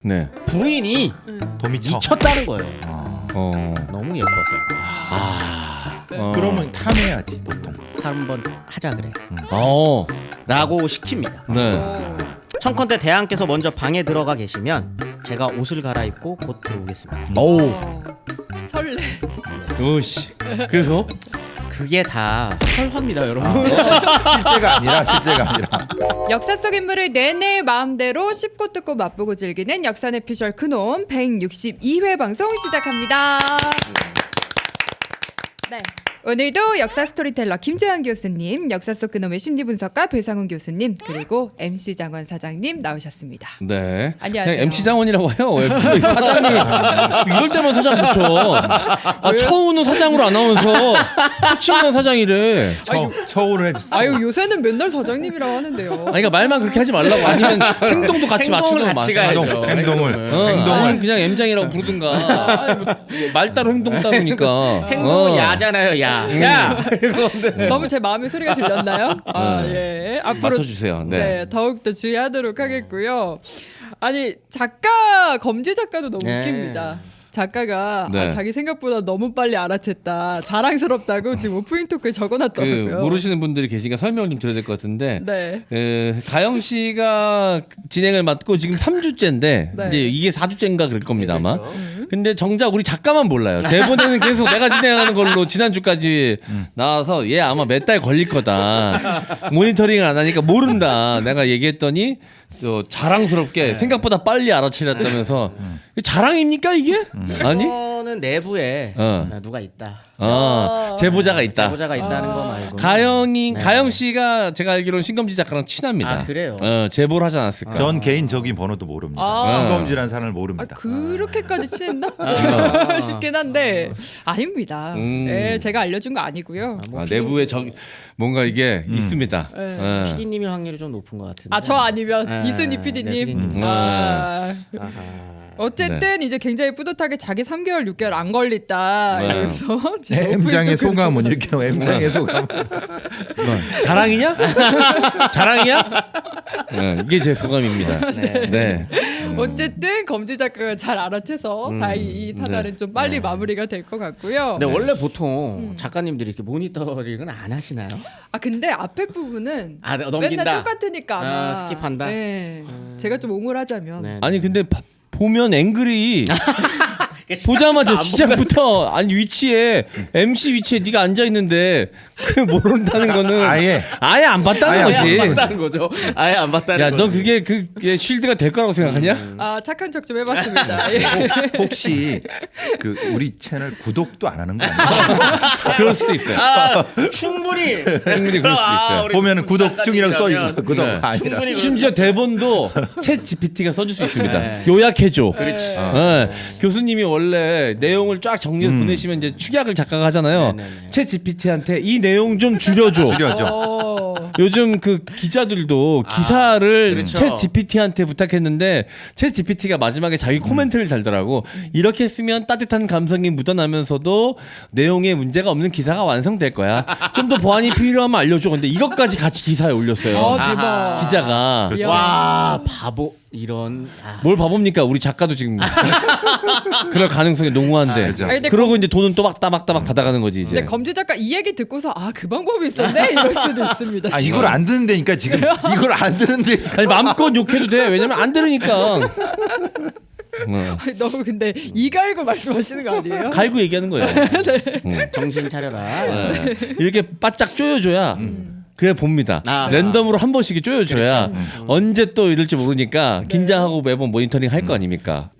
네. 부인이 더 미쳤다는 거예요. 너무 예뻐서. 그러면 탐해야지 보통. 한번 하자 그래. 어. 라고 시킵니다. 네. 청컨대 대안께서 먼저 방에 들어가 계시면 제가 옷을 갈아입고 곧 들어오겠습니다. 오. 설레. 오씨. 그래서 그게 다 설화입니다, 여러분. 실제가 아니라. 역사 속 인물을 내내 마음대로 씹고 뜯고 맛보고 즐기는 역사 내피셜 그놈 162회 방송 시작합니다. 네. 오늘도 역사 스토리텔러 김재환 교수님, 역사 속 그놈의 심리분석가 배상훈 교수님, 그리고 MC 장원 사장님 나오셨습니다. 네. 안녕하세요. 그냥 MC 장원이라고 해요. 왜 사장님 이럴 때만 사장 붙여. 아, 처우는 사장으로 안 나오면서 호칭만 사장이래. 처우를 해줬어. 아유 요새는 맨날 사장님이라고 하는데요. 아니 그러니까 말만 그렇게 하지 말라고. 아니면 행동도 같이 행동을 맞추는 같이 가야죠. 행동을. 아니, 그냥 M장이라고 부르든가. 아니, 말 따로 행동 따로니까. 행동은 야잖아요, 야. 너무 제 마음의 소리가 들렸나요? 아, 예. 앞으로 맞춰주세요. 네. 네, 더욱더 주의하도록 하겠고요. 아니 작가 검지 작가도 너무 네. 웃깁니다. 작가가 네. 자기 생각보다 너무 빨리 알아챘다. 자랑스럽다고 지금 오프닝 토크에 그 적어놨더라고요. 모르시는 분들이 계시니까 설명을 좀 드려야 될 것 같은데 네. 가영 씨가 진행을 맡고 지금 3주째인데 네. 이제 이게 4주째인가 그럴 겁니다 아마. 그렇죠. 근데 정작 우리 작가만 몰라요. 대본에는 계속 내가 진행하는 걸로 지난주까지 나와서 얘 아마 몇 달 걸릴 거다. 모니터링을 안 하니까 모른다. 내가 얘기했더니 자랑스럽게 생각보다 빨리 알아채렸다면서 자랑입니까 이게? 아니? 이거는 내부에 누가 있다. 제보자가 있다. 제보자가 있다는 거 말고. 가영 씨가 제가 알기로는 신검지 작가랑 친합니다. 아, 그래요? 제보를 하지 않았을까? 전 개인적인 번호도 모릅니다. 아. 신검지라는 사람을 아, 모릅니다. 그렇게까지 친했나? 싶긴 한데 아닙니다. 네, 제가 알려준 거 아니고요. 내부에 뭔가 이게 있습니다. 네. PD님이 확률이 좀 높은 것 같은데. 아 저 아니면 네. 이순희 네, PD님. PD님. 아. 아하. 어쨌든 이제 굉장히 뿌듯하게 자기 3개월 6개월 안 걸렸다 네. 이러면서 지금 M장의 오프닝 토크를 소감은 이렇게 M장의 소감. 자랑이냐? 자랑이야? 이게 제 소감입니다. 네. 어쨌든 검지 작가가 잘 알아채서 다행히 이 사달은 좀 빨리 마무리가 될 것 같고요. 근데 원래 보통 작가님들이 이렇게 모니터링은 안 하시나요? 아 근데 앞에 부분은 넘긴다. 맨날 똑같으니까 아마 스킵한다? 네. 제가 좀 옹호하자면 네. 아니 근데 보면 앵글이 보자마자 시작부터 아니 위치에 MC 위치에 네가 앉아 있는데 그게 모른다는 거는 아예 안 봤다는 아예 거지. 안 봤다는 거죠. 아예 안 봤다는 야, 거죠. 너 그게 쉴드가 될 거라고 생각하냐? 아 착한 척 좀 해봤습니다. 예. 혹시 그 우리 채널 구독도 안 하는 거 아니에요? 그럴 수도 있어요. 충분히 충분히 그럴 수도 있어요. 우리 보면은 구독 중이라고 써 있어. 작가님이라면 구독 네. 아니라. 충분히 심지어 대본도 챗 GPT가 써줄 수 있습니다. 네. 요약해줘. 그렇지. 교수님이 원래 내용을 쫙 정리해서 보내시면 이제 축약을 작가가 하잖아요. 네네네. 챗 GPT한테 이 내용 좀 줄여줘. 줄여줘. 요즘 그 기자들도 기사를 그렇죠. 챗 GPT한테 부탁했는데 챗 GPT가 마지막에 자기 코멘트를 달더라고. 이렇게 쓰면 따뜻한 감성이 묻어나면서도 내용에 문제가 없는 기사가 완성될 거야. 좀 더 보완이 필요하면 알려줘. 근데 이것까지 같이 기사에 올렸어요. 대박. 기자가. 이야. 와 바보 이런. 뭘 바봅니까? 우리 작가도 지금 그럴 가능성이 농후한데. 그죠. 아니, 근데 그러고 이제 돈은 또박따박 받아가는 거지 이제. 근데 검지 작가 이 얘기 듣고서 아 그 방법이 있었네 이럴 수도 있습니다. 아 지금. 이걸 안 듣는다니까 지금 이걸 안 듣는데. 아니 마음껏 욕해도 돼. 왜냐면 안 들으니까. 아니, 너무 근데 이 갈고 말씀하시는 거 아니에요? 갈고 얘기하는 거예요. 정신 차려라. 네. 이렇게 바짝 쪼여줘야 그래 봅니다. 랜덤으로 한 번씩 쪼여줘야 언제 또 이럴지 모르니까 긴장하고 매번 모니터링 할 거 아닙니까?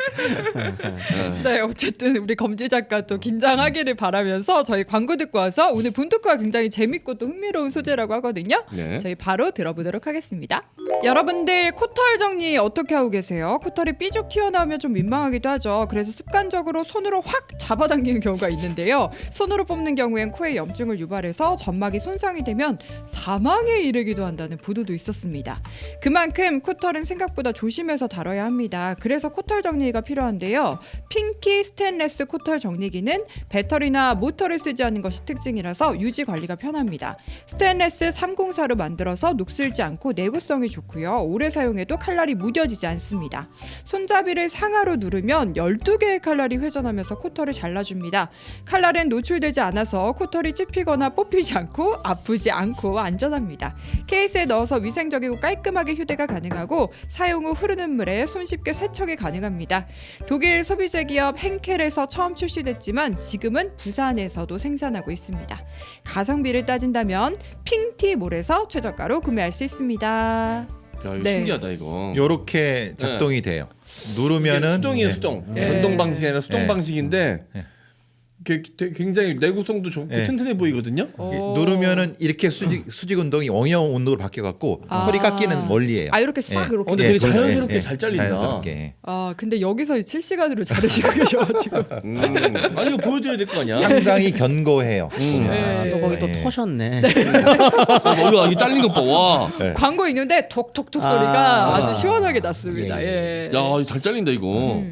네, 어쨌든 우리 검지 작가 또 긴장하기를 바라면서 저희 광고 듣고 와서 오늘 본토크가 굉장히 재밌고 또 흥미로운 소재라고 하거든요. 네. 저희 바로 들어보도록 하겠습니다. 여러분들 코털 정리 어떻게 하고 계세요? 코털이 삐죽 튀어나오면 좀 민망하기도 하죠. 그래서 습관적으로 손으로 확 잡아당기는 경우가 있는데요. 손으로 뽑는 경우엔 코에 염증을 유발해서 점막이 손상이 되면 사망에 이르기도 한다는 보도도 있었습니다. 그만큼 코털은 생각보다 조심해서 다뤄야 합니다. 그래서 코털 정리가 관리가 필요한데요. 핑키 스테인레스 코털 정리기는 배터리나 모터를 쓰지 않는 것이 특징이라서 유지 관리가 편합니다. 스테인레스 304로 만들어서 녹슬지 않고 내구성이 좋고요. 오래 사용해도 칼날이 무뎌지지 않습니다. 손잡이를 상하로 누르면 12개의 칼날이 회전하면서 코털을 잘라줍니다. 칼날은 노출되지 않아서 코털이 찝히거나 뽑히지 않고 아프지 않고 안전합니다. 케이스에 넣어서 위생적이고 깔끔하게 휴대가 가능하고 사용 후 흐르는 물에 손쉽게 세척이 가능합니다. 독일 소비자 기업 henkel에서 처음 출시됐지만 지금은 부산에서도 생산하고 있습니다. 가성비를 따진다면 핑티몰에서 최저가로 구매할 수 있습니다. 야, 이거 네. 신기하다 이거. 요렇게 작동이 돼요. 누르면은 수동이에요, 네. 수동. 네. 전동 방식이 아니라 수동 네. 방식인데 네. 굉장히 내구성도 좋고 네. 튼튼해 보이거든요. 오. 누르면은 이렇게 수직 운동이 엉형 운동으로 바뀌어 갖고 아. 허리 깎이는 원리예요. 아 이렇게 싹 이렇게. 근데 되게 그걸로, 자연스럽게 잘 잘린다. 자연스럽게. 아 근데 여기서 실시간으로 자르시고 계셔가지고. 아니 이거 보여드려야 될 거 아니야. 상당히 견고해요. 네. 또 거기 또 네. 터셨네. 이거 잘린 것 봐. 와. 네. 광고 있는데 톡톡톡 소리가 아. 아주 시원하게 났습니다. 예. 야, 이거 잘 잘린다 이거.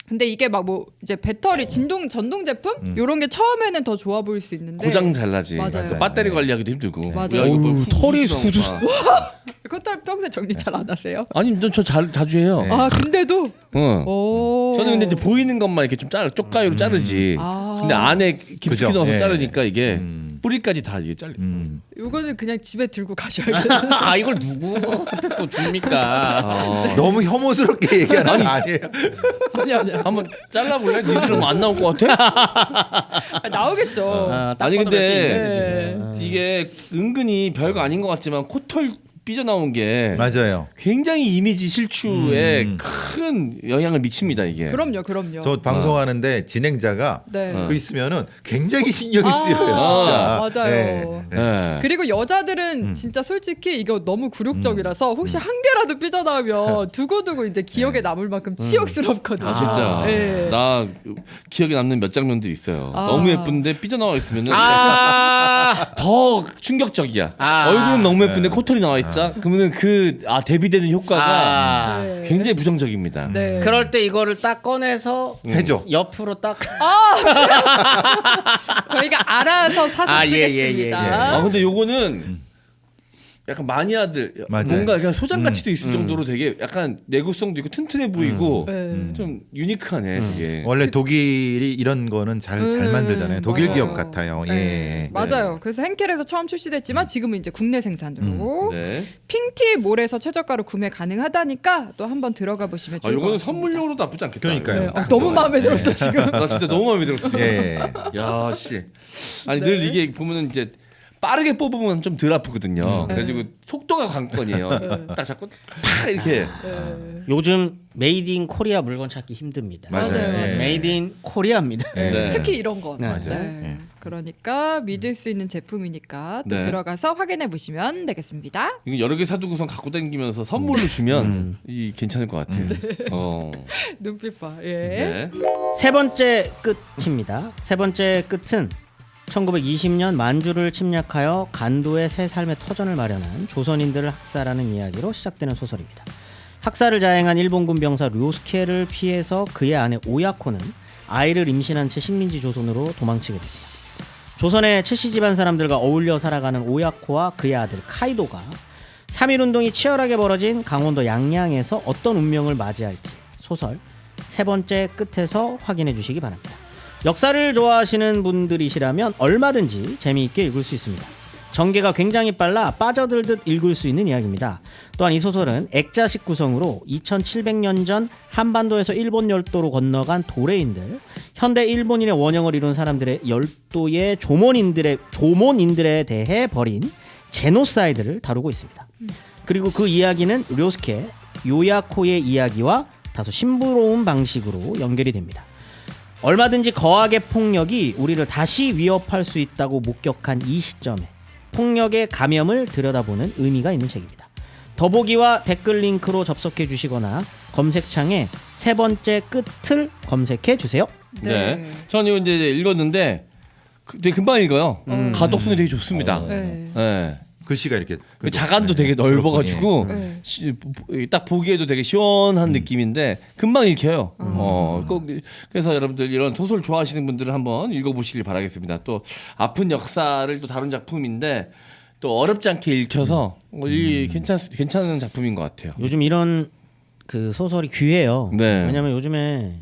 근데 이게 막 뭐 이제 배터리 전동 제품 요런 게 처음에는 더 좋아 보일 수 있는데 고장 잘 나지. 맞아요. 그래서 배터리 관리하기도 힘들고. 맞아요. 야, 이거 뭐 털이 후지성 봐. 코털 평소에 정리 잘 안 하세요? 아니, 저 자주 해요. 네. 아 근데도 응. 오. 저는 근데 이제 보이는 것만 이렇게 좀 쪽가위로 자르지. 아. 근데 안에 깊이 그죠? 넣어서 예. 자르니까 이게 뿌리까지 다 이게 잘려. 이거는 그냥 집에 들고 가셔야겠다. 아 이걸 누구한테 또 줍니까? 너무 혐오스럽게 얘기하는 거 아니에요? 아니야. 한번 잘라볼래? 니들은 안 나올 것 같아? 아, 나오겠죠. 딱 아니, 봐도 근데 네. 이게 은근히 별거 아닌 것 같지만 코털 삐져나온 게 맞아요. 굉장히 이미지 실추에 큰 영향을 미칩니다 이게. 그럼요. 저 방송하는데 진행자가 네. 그 있으면은 굉장히 신경이 아, 쓰여요. 진짜. 맞아요. 네. 네. 그리고 여자들은 진짜 솔직히 이거 너무 굴욕적이라서 혹시 한 개라도 삐져나오면 두고두고 이제 기억에 남을 만큼 치욕스럽거든요. 아 진짜 네. 나 기억에 남는 몇 장면들이 있어요. 아. 너무 예쁜데 삐져나와 있으면은 아, 더 충격적이야. 아. 얼굴은 너무 예쁜데 코털이 나와 있자. 그러면은 대비되는 효과가 아. 네. 굉장히 부정적입니다. 네. 그럴 때 이거를 딱 꺼내서 해줘. 옆으로 딱. 저희가 알아서 사서 아, 예, 쓰겠습니다. 근데 요거는 약간 마니아들 맞아요. 뭔가 그냥 소장 가치도 있을 정도로 되게 약간 내구성도 있고 튼튼해 보이고 네. 좀 유니크하네 되게. 원래 독일이 이런 거는 잘 만들잖아요. 독일 맞아요. 기업 같아요. 네. 예. 맞아요. 그래서 henkel에서 처음 출시됐지만 지금은 이제 국내 생산으로 네. 핑티몰에서 최저가로 구매 가능하다니까 또 한번 들어가 보시면 좋을 것 요거는 같습니다. 선물용으로도 나쁘지 않겠다. 그러니까요. 이거. 너무 마음에 들었어 지금. 나 진짜 너무 마음에 들었어. 지금. 예. 야 씨. 아니 네. 늘 이게 보면은 이제 빠르게 뽑으면 좀 덜 아프거든요. 그래가지고 속도가 관건이에요. 딱 잡고 팍 이렇게. 요즘 메이드 인 코리아 물건 찾기 힘듭니다. 맞아요. 맞아요. 예. 메이드 인 코리아입니다. 네. 특히 이런 거. 네. 맞아요. 네. 그러니까 믿을 수 있는 제품이니까 또 네. 들어가서 확인해 보시면 되겠습니다. 이거 여러 개 사두고선 갖고 다니면서 선물로 주면 이 괜찮을 것 같아. 눈빛 봐. 예. 네. 세 번째 끝입니다. 세 번째 끝은 1920년 만주를 침략하여 간도의 새 삶의 터전을 마련한 조선인들을 학살하는 이야기로 시작되는 소설입니다. 학살을 자행한 일본군 병사 료스케를 피해서 그의 아내 오야코는 아이를 임신한 채 식민지 조선으로 도망치게 됩니다. 조선의 칠시 집안 사람들과 어울려 살아가는 오야코와 그의 아들 카이도가 3.1운동이 치열하게 벌어진 강원도 양양에서 어떤 운명을 맞이할지 소설 세 번째 끝에서 확인해 주시기 바랍니다. 역사를 좋아하시는 분들이시라면 얼마든지 재미있게 읽을 수 있습니다. 전개가 굉장히 빨라 빠져들듯 읽을 수 있는 이야기입니다. 또한 이 소설은 액자식 구성으로 2700년 전 한반도에서 일본 열도로 건너간 도레인들, 현대 일본인의 원형을 이룬 사람들의 열도의 조몬인들에 대해 벌인 제노사이드를 다루고 있습니다. 그리고 그 이야기는 료스케, 요야코의 이야기와 다소 심부러운 방식으로 연결이 됩니다. 얼마든지 거악의 폭력이 우리를 다시 위협할 수 있다고 목격한 이 시점에 폭력의 감염을 들여다보는 의미가 있는 책입니다. 더보기와 댓글 링크로 접속해 주시거나 검색창에 세 번째 끝을 검색해 주세요. 네. 저는 이거 이제 읽었는데 되게 금방 읽어요. 가독성이 되게 좋습니다. 네. 네. 글씨가 이렇게 그 자간도 되게 넓어가지고 네. 딱 보기에도 되게 시원한 느낌인데 금방 읽혀요. 꼭 그래서 여러분들 이런 소설 좋아하시는 분들은 한번 읽어보시길 바라겠습니다. 또 아픈 역사를 또 다룬 작품인데 또 어렵지 않게 읽혀서 괜찮은 작품인 것 같아요. 요즘 이런 그 소설이 귀해요. 네. 왜냐면 요즘에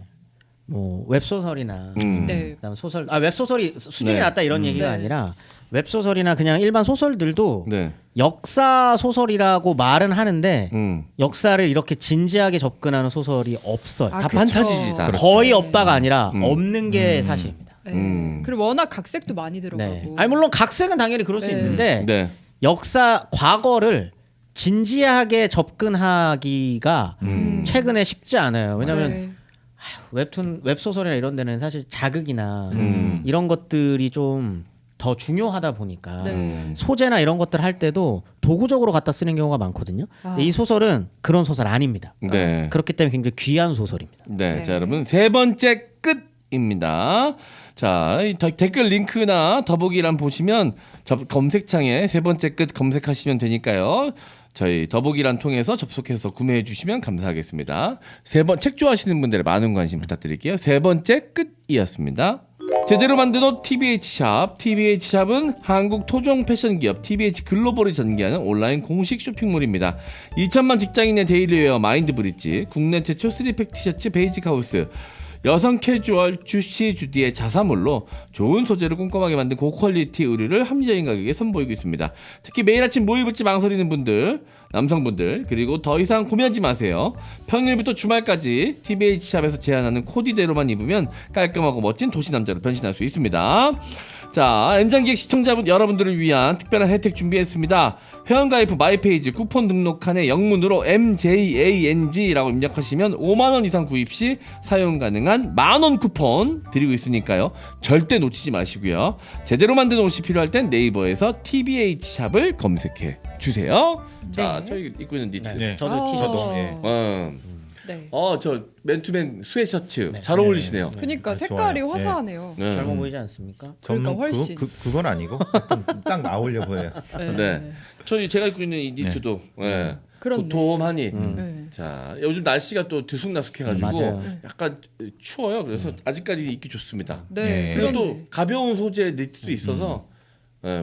뭐 웹소설이나 네. 그다음 소설 웹소설이 수준이 네. 낮다 이런 얘기가 네. 아니라 웹소설이나 그냥 일반 소설들도 네. 역사 소설이라고 말은 하는데 역사를 이렇게 진지하게 접근하는 소설이 없어요. 아, 다 그쵸. 판타지다. 거의 없다가 아니라 없는 게 사실입니다. 네. 그리고 워낙 각색도 많이 들어가고. 네. 아니 물론 각색은 당연히 그럴 수 네. 있는데 네. 역사 과거를 진지하게 접근하기가 최근에 쉽지 않아요. 왜냐하면 네. 웹툰 웹소설이나 이런 데는 사실 자극이나 이런 것들이 좀 더 중요하다 보니까 네. 소재나 이런 것들 할 때도 도구적으로 갖다 쓰는 경우가 많거든요. 근데 이 소설은 그런 소설 아닙니다. 네. 그렇기 때문에 굉장히 귀한 소설입니다. 네, 네. 자 여러분 세 번째 끝입니다. 자 이 댓글 링크나 더보기란 보시면 검색창에 세 번째 끝 검색하시면 되니까요. 저희 더보기란 통해서 접속해서 구매해 주시면 감사하겠습니다. 책 좋아하시는 분들의 많은 관심 부탁드릴게요. 세 번째 끝이었습니다. 제대로 만든 옷 TBH샵. TBH샵은 한국 토종 패션 기업 TBH 글로벌이 전개하는 온라인 공식 쇼핑몰입니다. 2천만 직장인의 데일리웨어 마인드브릿지, 국내 최초 3팩 티셔츠 베이직 하우스, 여성 캐주얼 주시 주디의 자사몰로 좋은 소재로 꼼꼼하게 만든 고퀄리티 의류를 합리적인 가격에 선보이고 있습니다. 특히 매일 아침 뭐 입을지 망설이는 분들, 남성분들, 그리고 더 이상 고민하지 마세요. 평일부터 주말까지 TBH샵에서 제안하는 코디대로만 입으면 깔끔하고 멋진 도시 남자로 변신할 수 있습니다. 자, M장기획 시청자분 여러분들을 위한 특별한 혜택 준비했습니다. 회원가입 후 마이페이지 쿠폰 등록칸에 영문으로 MJANG라고 입력하시면 5만원 이상 구입 시 사용 가능한 만원 쿠폰 드리고 있으니까요. 절대 놓치지 마시고요. 제대로 만든 옷이 필요할 땐 네이버에서 TBH샵을 검색해 주세요. 자, 네. 저희 입고 있는 니트. 네. 저도 티셔츠. 예. 네. 저 맨투맨 스웨셔츠 잘 어울리시네요. 그러니까 네, 색깔이 좋아요. 화사하네요. 네. 젊어 보이지 않습니까? 그러니까 전문 훨씬. 그건 아니고 딱 나오려 보여요. 네. 제가 입고 있는 이 니트도 그렇네. 도톰하니. 네. 자, 요즘 날씨가 또 들쑥날쑥해가지고 맞아요. 약간 추워요. 그래서 아직까지 입기 좋습니다. 네. 네. 그리고 그런데 또 가벼운 소재 니트도 있어서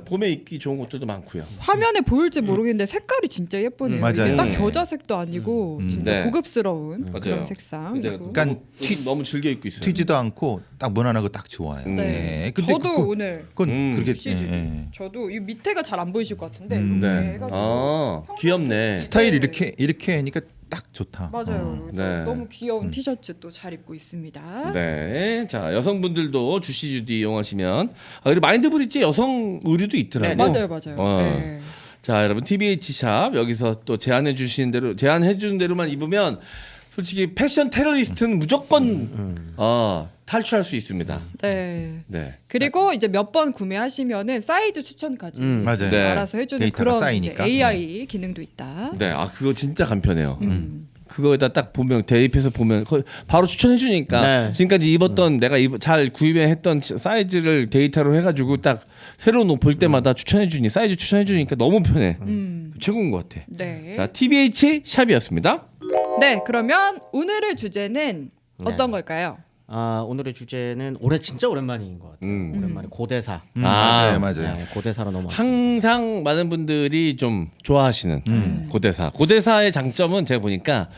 봄에 입기 좋은 것들도 많고요. 화면에 보일지 모르겠는데 색깔이 진짜 예쁘네요. 맞아요. 이게 딱 네. 겨자색도 아니고 진짜 네. 고급스러운 맞아요. 그런 색상. 근데 그리고 약간 너무 즐겨 입고 있어요. 튀지도 않고 딱 무난하고 딱 좋아요. 네. 근데 저도 오늘 그건 그렇게 주시주디. 예. 저도 이 밑에가 잘 안 보이실 것 같은데 음. 이렇게 네. 해가지고 귀엽네. 스타일 네. 이렇게 하니까 딱 좋다. 맞아요. 그래서 네. 너무 귀여운 티셔츠 또 잘 입고 있습니다. 네. 자, 여성분들도 주시주디 이용하시면 그리고 마인드브릿지 여성 의류도 있더라고. 맞아요, 맞아요. 네. 자, 여러분 TBH 샵 여기서 또 제안해 주시는 대로만 입으면 솔직히 패션 테러리스트는 무조건 탈출할 수 있습니다. 네. 네. 그리고 이제 몇 번 구매하시면은 사이즈 추천까지 맞아요. 네. 알아서 해주는 데이터가 그런 이제 쌓이니까. AI 기능도 있다. 네. 그거 진짜 간편해요. 그거에다 딱 보면 대입해서 보면 바로 추천해 주니까 네. 지금까지 입었던 내가 잘 구입했던 사이즈를 데이터로 해가지고 딱 새로운 옷 볼 때마다 추천해 주니 사이즈 추천해 주니까 너무 편해. 최고인 것 같아. 네. 자, TBH 샵이었습니다. 네, 그러면 오늘의 주제는 어떤 걸까요? 오늘의 주제는 올해 진짜 오랜만인 것 같아요. 오랜만에 고대사. 맞아요. 네, 고대사로 넘어왔습니다. 항상 많은 분들이 좀 좋아하시는 고대사의 장점은 제가 보니까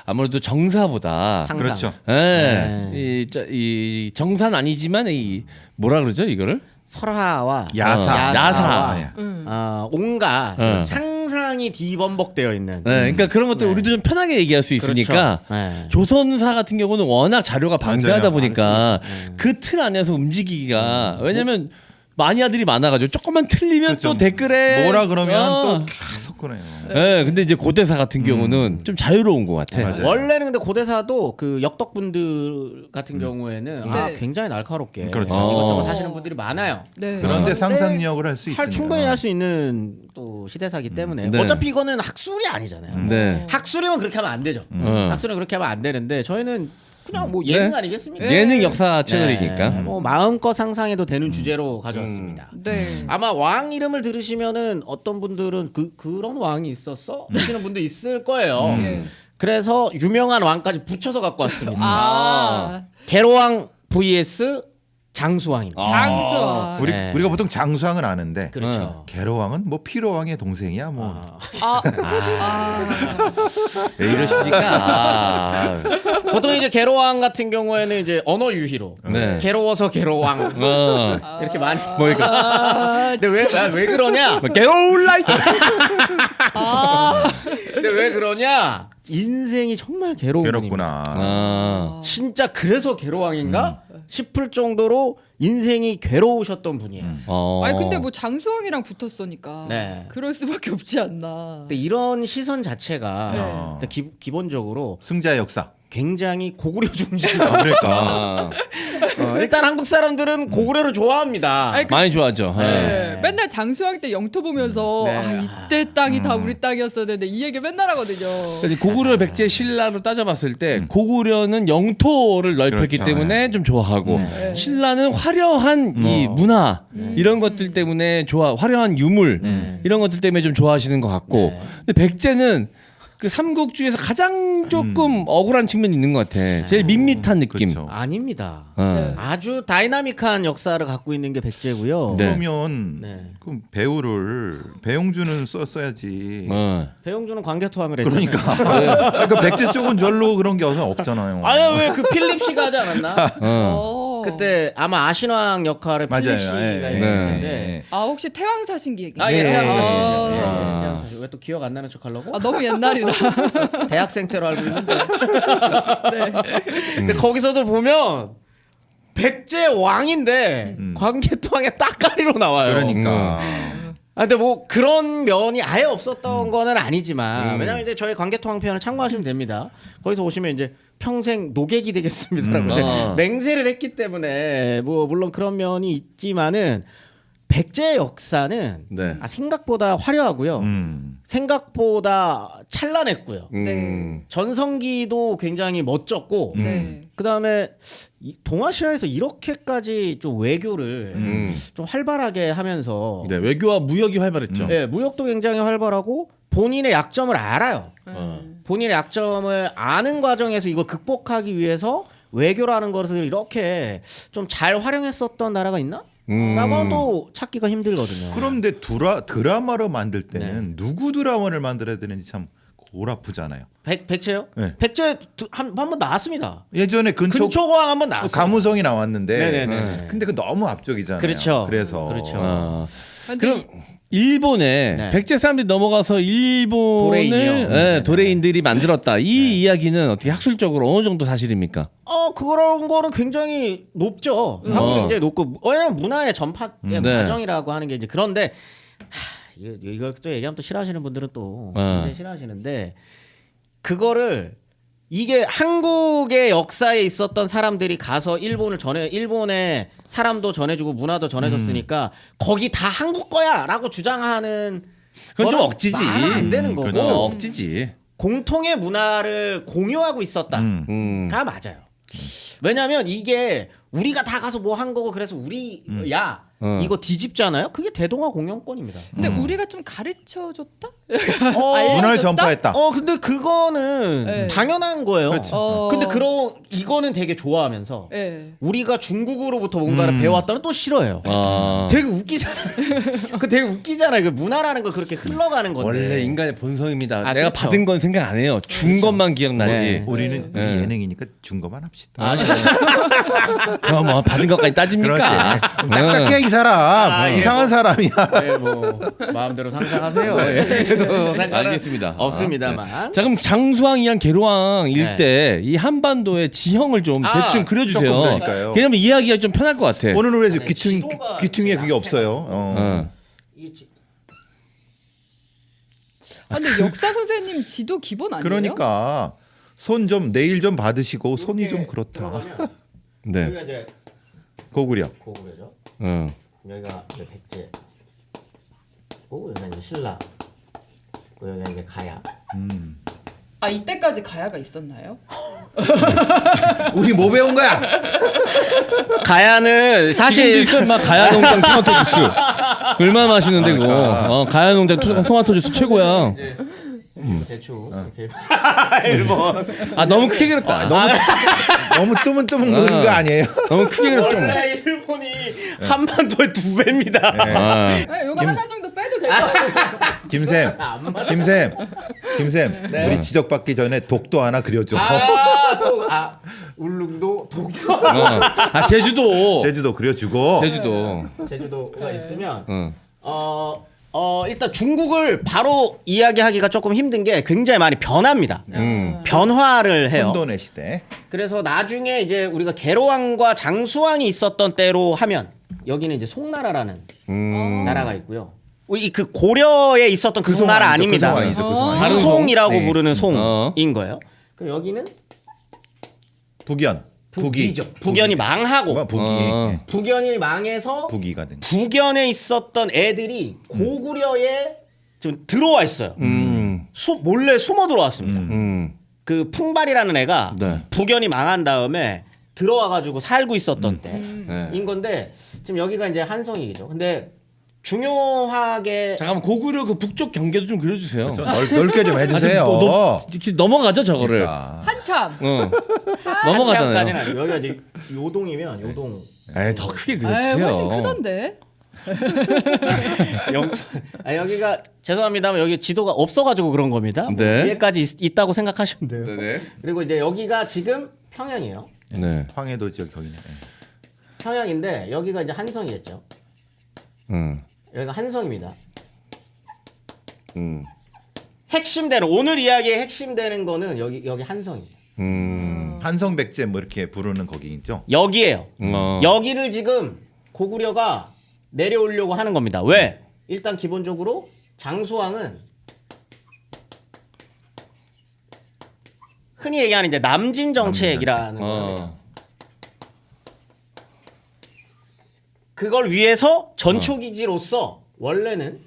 아무래도 정사보다 상상. 그렇죠. 이 정사는 아니지만 이 뭐라 그러죠 이거를 설화와 야사. 야사. 온갖 어. 상상이 뒤범벅되어 있는. 네, 그러니까 그런 것들 네. 우리도 좀 편하게 얘기할 수 있으니까 그렇죠. 네. 조선사 같은 경우는 워낙 자료가 방대하다 맞아요. 보니까 그 틀 안에서 움직이기가 왜냐면 마니아들이 많아가지고 조금만 틀리면 그렇죠. 또 댓글에 뭐라 그러면 또 계속 그래요. 네, 근데 이제 고대사 같은 경우는 좀 자유로운 것 같아. 맞아요. 원래는 근데 고대사도 그 역덕분들 같은 경우에는 네. 굉장히 날카롭게 그렇죠. 이것저것 하시는 분들이 많아요. 네. 그런데 네. 상상력을 할 수 있으니까. 충분히 할 수 있는 또 시대사기 때문에 네. 어차피 이거는 학술이 아니잖아요. 네. 학술이면 그렇게 하면 안 되죠. 학술은 그렇게 하면 안 되는데 저희는 그냥 뭐 예능 네. 아니겠습니까? 예능 역사 채널이니까. 네, 뭐 마음껏 상상해도 되는 주제로 가져왔습니다. 네. 아마 왕 이름을 들으시면은 어떤 분들은 그런 왕이 있었어? 하시는 분도 있을 거예요. 예. 그래서 유명한 왕까지 붙여서 갖고 왔습니다. 아, 개로왕 vs 장수왕입니다. 장수왕. 우리가 보통 장수왕은 아는데 그렇죠. 개로왕은 뭐 피로왕의 동생이야 뭐. 왜 이러십니까? 보통 이제 개로왕 같은 경우에는 이제 언어 유희로 네. 괴로워서 개로왕 이렇게 많이. 뭐니까? 근데 왜 그러냐? 개울라이. 근데 왜 그러냐? 인생이 정말 괴로운 분입니다. 괴롭구나. 아. 진짜 그래서 개로왕인가 싶을 정도로 인생이 괴로우셨던 분이에요. 아니 근데 뭐 장수왕이랑 붙었으니까 네. 그럴 수밖에 없지 않나. 근데 이런 시선 자체가 네. 일단 기본적으로 승자의 역사. 굉장히 고구려 중심이에요. 그러니까 일단 한국 사람들은 고구려를 좋아합니다. 아니, 많이 좋아하죠. 네. 맨날 장수왕 때 영토 보면서 네. 아 이때 땅이 다 우리 땅이었었는데 이 얘기 맨날 하거든요. 고구려 백제 신라로 따져봤을 때 고구려는 영토를 넓혔기 그렇죠. 때문에 좀 좋아하고 네. 신라는 화려한 이 문화 이런 것들 때문에 화려한 유물 이런 것들 때문에 좀 좋아하시는 것 같고 근데 백제는 그 삼국 중에서 가장 조금 억울한 측면이 있는 것 같아. 제일 밋밋한 느낌. 그렇죠. 아닙니다. 어. 아주 다이나믹한 역사를 갖고 있는 게 백제고요. 네. 그러면 네. 그럼 배우를 배용준은 썼어야지. 어. 배용준은 광개토왕을 했잖아요. 그러니까 백제 쪽은 별로 그런 게 없잖아요. 아유 왜 그 필립 씨가 하지 않았나? 어. 그때 아마 아신왕 역할을 필립 맞아요. 씨가 예, 예. 했는데 아 혹시 태왕사신기 얘기? 아, 예, 네. 태양사신. 왜 또 기억 안 나는 척 하려고? 아 너무 옛날이라. 대학생 때로 알고 있는데. 근데 거기서도 보면 백제 왕인데 광개토왕의 따까리로 나와요. 그러니까 근데 뭐 그런 면이 아예 없었던 거는 아니지만 왜냐면 이제 저희 광개토왕 편을 참고하시면 됩니다. 거기서 오시면 이제 평생 노객이 되겠습니다라고 이제 맹세를 했기 때문에 뭐 물론 그런 면이 있지만은 백제 역사는 네. 생각보다 화려하고요. 생각보다 찬란했고요. 음. 전성기도 굉장히 멋졌고 네. 그다음에 동아시아에서 이렇게까지 좀 외교를 좀 활발하게 하면서 네, 외교와 무역이 활발했죠. 예, 무역도 굉장히 활발하고 본인의 약점을 알아요. 본인의 약점을 아는 과정에서 이걸 극복하기 위해서 외교라는 것을 이렇게 좀 잘 활용했었던 나라가 있나? 라고 또 찾기가 힘들거든요. 그런데 드라마로 만들 때는 누구 드라마를 만들어야 되는지 참 골아프잖아요. 백제요? 네. 백제 한번 나왔습니다. 예전에 근초고왕 한번 나왔어요. 가무성이 나왔는데 네네네. 근데 그 너무 압적이잖아요. 그렇죠. 그래서 그렇죠. 근데 그럼 일본에 네. 백제 사람들이 넘어가서 일본을 도레인이요. 예, 도레인들이 만들었다. 이 이야기는 어떻게 학술적으로 어느 정도 사실입니까? 그런 거는 굉장히 높죠. 한국이 굉장히 높고 왜냐면 문화의 전파의 네. 과정이라고 하는 게 이제 그런데 이걸 또 얘기하면 또 싫어하시는 분들은 또 굉장히 싫어하시는데 그거를 이게 한국의 역사에 있었던 사람들이 가서 일본의 사람도 전해주고 문화도 전해줬으니까 거기 다 한국 거야라고 주장하는 그건 좀 거랑 억지지. 말은 안 되는 거고 그렇죠. 억지지. 공통의 문화를 공유하고 있었다가 맞아요. 왜냐하면 이게 우리가 다 가서 뭐 한 거고 그래서 우리야 이거 뒤집잖아요. 그게 대동아 공영권입니다. 근데 우리가 좀 가르쳐 줬다? 문화를 전파했다. 근데 그거는 네. 당연한 거예요. 그렇죠. 근데 이거는 되게 좋아하면서 예. 우리가 중국으로부터 뭔가를 배워왔다는 또 싫어해요. 되게 웃기잖아요. 그 되게 웃기잖아요. 그 문화라는 거 그렇게 흘러가는 건데. 원래 인간의 본성입니다. 아, 내가 그렇죠. 받은 건 생각 안 해요. 준 것만 기억나지. 네. 우리는 네. 예능이니까 준 것만 합시다. 그럼 뭐 받은 것까지 따집니까? 딱딱해 이 사람. 이상한 사람이야. 네, 뭐 마음대로 상상하세요. 그래도 상관은 알겠습니다. 없습니다만. 자 그럼 장수왕이랑 개로왕일 네. 때 이 한반도의 지형을 좀 대충 그려주세요. 조금 그러니까요. 그러면 이야기가 좀 편할 것 같아. 오늘은 왜 지도가 귀퉁이에 그게 없어요. 근데 역사 선생님 지도 기본 아니에요? 그러니까 손 좀 네일 좀 받으시고 손이 좀 그렇다. 네. 여기가 이제 고구려. 고구려죠. 응. 여기가 이제 백제. 여기가 이제 신라. 여기가 이제 가야. 아 이때까지 가야가 있었나요? 우리 뭐 배운 거야? 가야는 지금도 사실 있어 막 가야농장 토마토 주스. 얼마나 맛있는데 그거. 가야농장 토마토 주스 최고야. 대충 아 너무 크게 그렸다. 너무 뜨문뜨문 그런 거 아니에요? 너무 크게 그렸어 좀. 원래 일본이 한반도의 2배입니다. 아, 네, 요거 하나 정도 빼도 될 것 같아요. 김쌤, 우리 지적받기 전에 독도 하나 그려줘. 울릉도 독도 제주도. 제주도 그려주고. 제주도가 있으면 응. 일단 중국을 바로 이야기하기가 조금 힘든 게 굉장히 많이 변합니다. 변화를 해요. 혼돈의 시대. 그래서 나중에 이제 우리가 계로왕과 장수왕이 있었던 때로 하면 여기는 이제 송나라라는 나라가 있고요. 우리 그 고려에 있었던 그 송나라 아닙니다. 그 송왕이죠. 다른 송이라고 네. 부르는 송인 거예요. 그럼 여기는 북연. 북이죠. 북연이 망하고 뭐가 북이? 네. 북연이 망해서 북이가 된. 북연에 있었던 애들이 고구려에 좀 들어와 있어요. 몰래 숨어 들어왔습니다. 그 풍발이라는 애가 네. 북연이 망한 다음에 들어와가지고 살고 있었던 때인 네. 건데 지금 여기가 이제 한성이죠. 근데 중요하게 잠깐만 고구려 그 북쪽 경계도 좀 그려주세요. 좀 넓게 좀 해주세요. 넘어가죠 저거를. 그러니까. 한참. 넘어가잖아요. 한참까지는 아니고 여기가 이제 요동이면 요동 에이 더 크게 에이, 그려주세요. 훨씬 크던데. 여기가 죄송합니다만 여기 지도가 없어가지고 그런 겁니다. 뭐 네. 뒤에까지 있다고 생각하시면 돼요. 네네. 그리고 이제 여기가 지금 평양이에요. 네. 황해도 지역 거기네. 평양인데 여기가 이제 한성이겠죠. 여기가 한성입니다. 핵심되는 오늘 이야기의 핵심되는 거는 여기 한성입니다. 한성백제 뭐 이렇게 부르는 거기 있죠. 여기에요. 어. 여기를 지금 고구려가 내려오려고 하는 겁니다. 왜? 일단 기본적으로 장수왕은 흔히 얘기하는 이제 남진 정책이라는 겁니다. 그걸 위해서 전초기지로서 원래는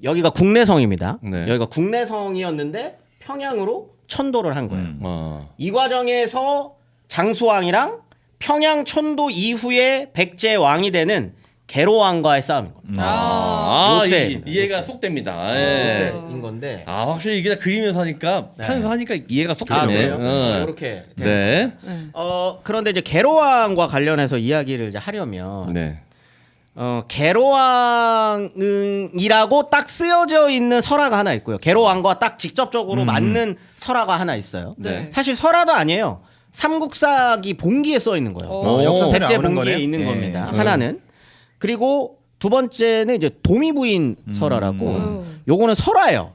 여기가 국내성입니다. 네. 여기가 국내성이었는데 평양으로 천도를 한 거예요. 이 과정에서 장수왕이랑 평양 천도 이후에 백제 왕이 되는 계로왕과의 싸움인 겁니다. 요때. 이해가 속 됩니다. 예. 인 건데. 확실히 이게 다 그리면서 하니까 편에서 하니까 이해가 속 되네. 그래요? 이렇게. 네. 그런데 이제 계로왕과 관련해서 이야기를 이제 하려면 네. 계로왕이라고 딱 쓰여져 있는 설화가 하나 있고요. 계로왕과 딱 직접적으로 맞는 설화가 하나 있어요. 네. 사실 설화도 아니에요. 삼국사기 봉기에 써 있는 거예요. 역사서에 백제 나오는 봉기에 거네요? 있는 네. 겁니다. 하나는. 그리고 두 번째는 이제 도미부인 설화라고. 요거는 설화예요.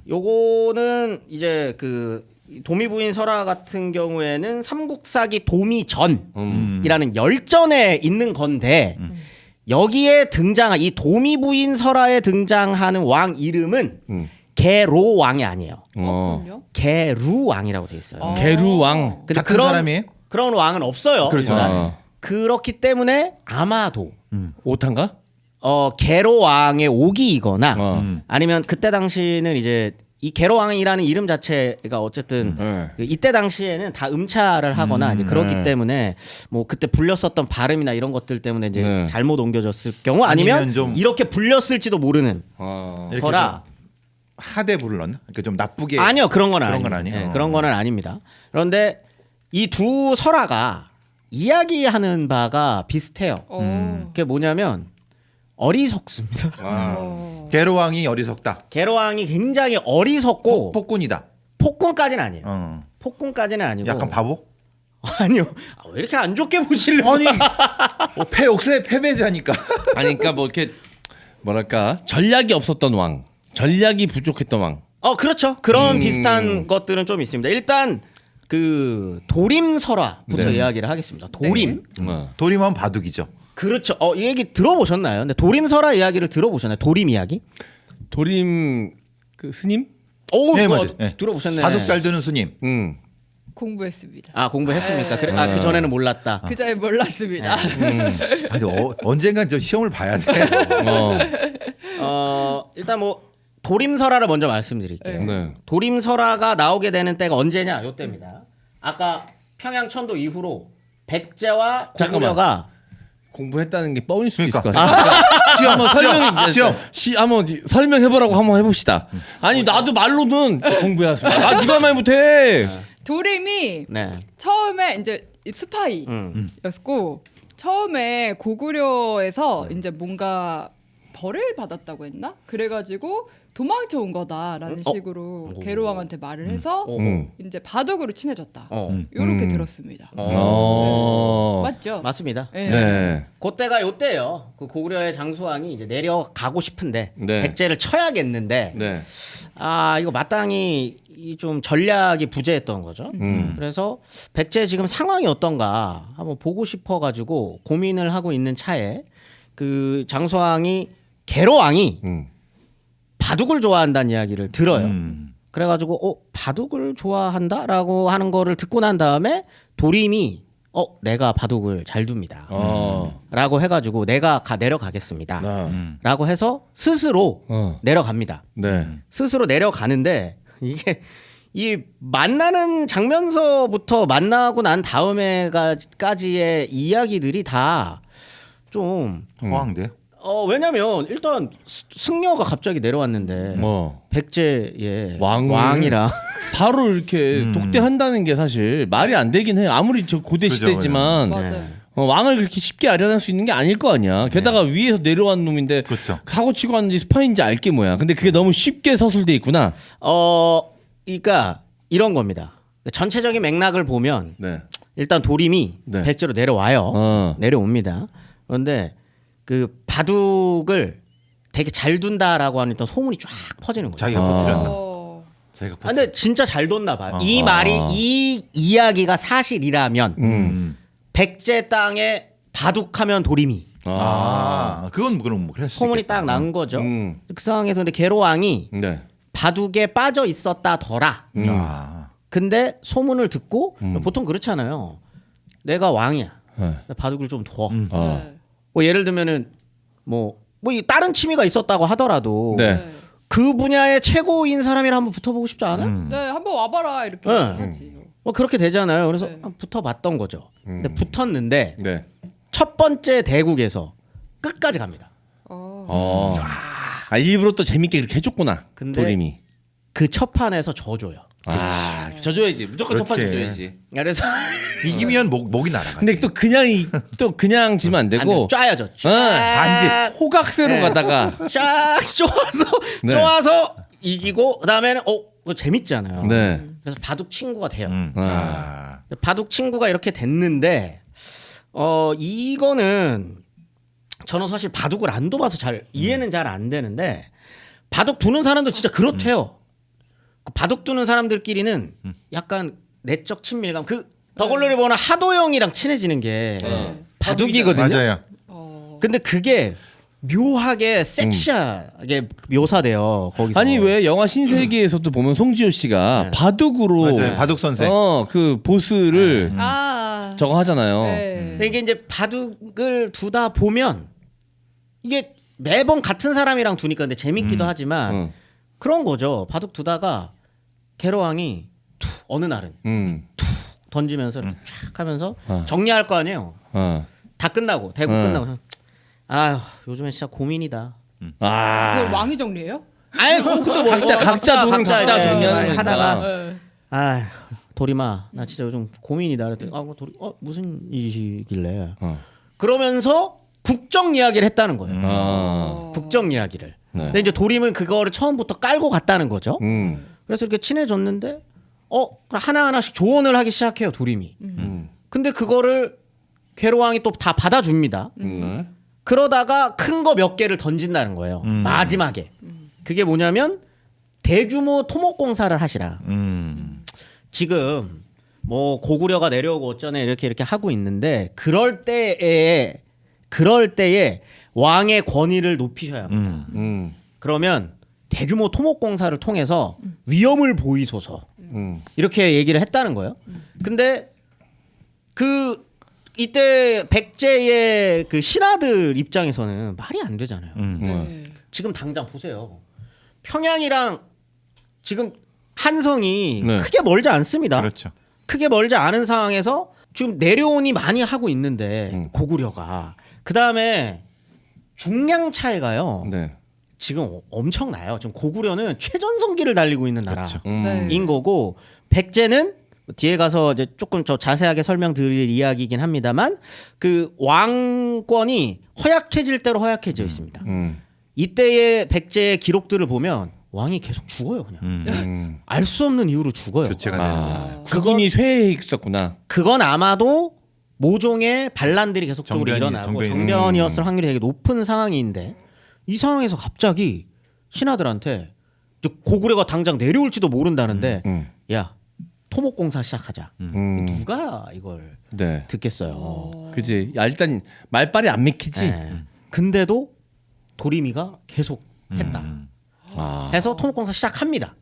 요거는 이제 그 도미부인 설화 같은 경우에는 삼국사기 도미전이라는 열전에 있는 건데 여기에 등장한 이 도미부인 설화에 등장하는 왕 이름은 계로왕이 아니에요. 그럼요? 계루왕이라고 돼 있어요. 계루왕. 근데 같은 사람이에요? 그런 왕은 없어요. 그렇죠. 일단. 그렇기 때문에 아마도 오탄가? 계로왕의 옥이거나 아니면 그때 당시는 이제 이 계로왕이라는 이름 자체가 어쨌든 그 이때 당시에는 다 음차를 하거나 이제 그렇기 때문에 뭐 그때 불렸었던 발음이나 이런 것들 때문에 이제 잘못 옮겨졌을 경우 아니면 좀 이렇게 불렸을지도 모르는 이렇게 거라. 좀 하대 불렀나? 그러니까 좀 나쁘게. 아니요, 그런 건 아니에요. 아니에요? 그런 거는 아닙니다. 그런데 이 두 설화가 이야기하는 바가 비슷해요. 그게 뭐냐면 어리석습니다. 계로왕이 어리석다. 계로왕이 굉장히 어리석고 폭군이다. 폭군까지는 아니에요. 폭군까지는 아니고 약간 바보? 아니요. 왜 이렇게 안 좋게 보시려고? 아니, 역사의 패배자니까. 아니 그러니까 뭐 이렇게 뭐랄까 전략이 없었던 왕, 전략이 부족했던 왕. 그렇죠. 그런 비슷한 것들은 좀 있습니다. 일단 그 도림 설화부터 네. 이야기를 하겠습니다. 도림. 도림하면 바둑이죠. 그렇죠. 이 얘기 들어보셨나요? 근데 도림 설화 이야기를 들어보셨나요? 도림 이야기? 도림 그 스님? 오, 네, 이거 맞아요. 네. 들어보셨네. 바둑 잘 드는 스님. 공부했습니다. 공부했습니까? 그래, 그 전에는 몰랐다. 그 전에 몰랐습니다. 아니, 언젠간 저 시험을 봐야 돼. 일단 뭐 도림설화를 먼저 말씀드릴게요. 네. 도림설화가 나오게 되는 때가 언제냐? 요 때입니다. 아까 평양천도 이후로 백제와 잠깐만. 고구려가 공부했다는 게 뻥일 수도 있을 것 그러니까. 같아. 한번 설명, 시험. 한번 설명해보라고 한번 해봅시다. 아니 나도 말로는 공부해왔습니다. 나 네가 말 못해. 도림이 네. 처음에 이제 스파이였고 처음에 고구려에서 이제 뭔가 벌을 받았다고 했나? 그래가지고 도망쳐 온 거다라는 식으로 계로왕한테 말을 해서 이제 바둑으로 친해졌다. 이렇게 들었습니다. 맞죠? 맞습니다. 네. 네. 그때가 요때예요. 그 고구려의 장수왕이 이제 내려가고 싶은데 네. 백제를 쳐야겠는데 네. 아 이거 마땅히 이 좀 전략이 부재했던 거죠. 그래서 백제 지금 상황이 어떤가 한번 보고 싶어가지고 고민을 하고 있는 차에 그 장수왕이 계로왕이 바둑을 좋아한다는 이야기를 들어요. 그래가지고 바둑을 좋아한다라고 하는 거를 듣고 난 다음에 도림이 내가 바둑을 잘 둡니다. 라고 해가지고 내가 내려가겠습니다. 라고 해서 스스로 내려갑니다. 네. 스스로 내려가는데 이게 이 만나는 장면서부터 만나고 난 다음에까지의 이야기들이 다 좀 허황돼요? 왜냐면 일단 승려가 갑자기 내려왔는데 뭐 백제의 왕을- 왕이라 바로 이렇게 독대한다는 게 사실 말이 안 되긴 해요. 아무리 저 고대 그죠, 시대지만 맞아요. 왕을 그렇게 쉽게 아련할 수 있는 게 아닐 거 아니야. 게다가 위에서 내려온 놈인데 그렇죠. 사고 치고 왔는지 스파인지 알게 뭐야. 근데 그게 너무 쉽게 서술돼 있구나. 그러니까 이런 겁니다. 전체적인 맥락을 보면 네. 일단 도림이 네. 백제로 내려와요. 내려옵니다. 그런데 그 바둑을 되게 잘 둔다라고 하는 또 소문이 쫙 퍼지는 거예요. 자기가 퍼뜨렸나? 어, 자기가 근데 진짜 잘 뒀나 봐요. 이 말이 이 이야기가 사실이라면 백제 땅에 바둑하면 도림이 그건 그럼 그랬을 소문이 딱 난 거죠. 그 상황에서 근데 계로왕이 네. 바둑에 빠져 있었다더라. 근데 소문을 듣고 보통 그렇잖아요. 내가 왕이야. 네. 바둑을 좀 둬. 네. 뭐 예를 들면은 이 다른 취미가 있었다고 하더라도 네. 그 분야의 최고인 사람이랑 한번 붙어보고 싶지 않아요? 네, 한번 와봐라 이렇게 네. 하지. 그렇게 되잖아요. 그래서 네. 붙어봤던 거죠. 근데 붙었는데 네. 첫 번째 대국에서 끝까지 갑니다. 일부러 또 재밌게 그렇게 해줬구나. 근데 도림이. 그 첫 판에서 져줘요. 져줘야지. 무조건 첫 판 그렇지. 져줘야지. 그래서 이기면 목이 날아가지. 근데 또 그냥 지면 안 안 돼. 되고 쪼야죠. 반지 호각세로 네. 가다가 쫙 쪼아서 네. 쪼아서 이기고 그다음에는 그거 재밌잖아요. 네. 그래서 바둑 친구가 돼요. 바둑 친구가 이렇게 됐는데 이거는 저는 사실 바둑을 안 둬봐서 잘 이해는 잘 안 되는데 바둑 두는 사람도 진짜 그렇대요. 그 바둑 두는 사람들끼리는 약간 내적 친밀감. 그 더글로리 보는 하도영이랑 친해지는 게 네. 바둑이거든요. 맞아요. 근데 그게 묘하게 섹시하게 묘사돼요. 거기서. 아니 왜 영화 신세계에서도 보면 송지효 씨가 바둑으로 맞아요. 바둑 선생. 그 보스를 저거 하잖아요. 네. 근데 이게 이제 바둑을 두다 보면 이게 매번 같은 사람이랑 두니까 근데 재밌기도 하지만 그런 거죠. 바둑 두다가 계로왕이 어느 날은 던지면서 이렇게 쫙 하면서 정리할 거 아니에요. 다 끝나고 대국 끝나고 아휴 요즘엔 진짜 고민이다. 그걸 왕이 정리해요? 아이 근데 각자 돈은 각자 이제 정리하는 하다가 네. 아휴 도림아 나 진짜 요즘 고민이다. 그랬더니 도리 무슨 일이시길래 그러면서 국정 이야기를 했다는 거예요. 국정 이야기를. 네. 근데 이제 도림은 그거를 처음부터 깔고 갔다는 거죠. 그래서 이렇게 친해졌는데 하나하나씩 조언을 하기 시작해요 도림이. 근데 그거를 계로왕이 또 다 받아줍니다. 그러다가 큰 거 몇 개를 던진다는 거예요. 마지막에. 그게 뭐냐면 대규모 토목공사를 하시라. 지금 뭐 고구려가 내려오고 어쩌네 이렇게 하고 있는데 그럴 때에 왕의 권위를 높이셔야 합니다. 그러면 대규모 토목공사를 통해서 위험을 보이소서 이렇게 얘기를 했다는 거예요. 근데 이때 백제의 그 신하들 입장에서는 말이 안 되잖아요. 네. 지금 당장 보세요. 평양이랑 지금 한성이 네. 크게 멀지 않습니다. 그렇죠. 크게 멀지 않은 상황에서 지금 내려오니 많이 하고 있는데 고구려가 그 다음에 중량 차이가요. 네. 지금 엄청나요. 지금 고구려는 최전성기를 달리고 있는 그렇죠. 나라인 거고 백제는 뒤에 가서 이제 조금 저 자세하게 설명드릴 이야기이긴 합니다만 그 왕권이 허약해질 대로 허약해져 있습니다. 이때의 백제의 기록들을 보면 왕이 계속 죽어요. 그냥 알 수 없는 이유로 죽어요. 교체가 되는 거예요. 아, 그분이 쇠해 있었구나. 그건 아마도 모종의 반란들이 계속적으로 일어나고 정변이었을 확률이 되게 높은 상황인데 이 상황에서 갑자기 신하들한테 이제 고구려가 당장 내려올지도 모른다는데 야 토목공사 시작하자. 누가 이걸 네. 듣겠어요. 그지. 일단 말빨이 안 믿기지. 네. 근데도 도리미가 계속 했다. 아. 해서 토목공사 시작합니다.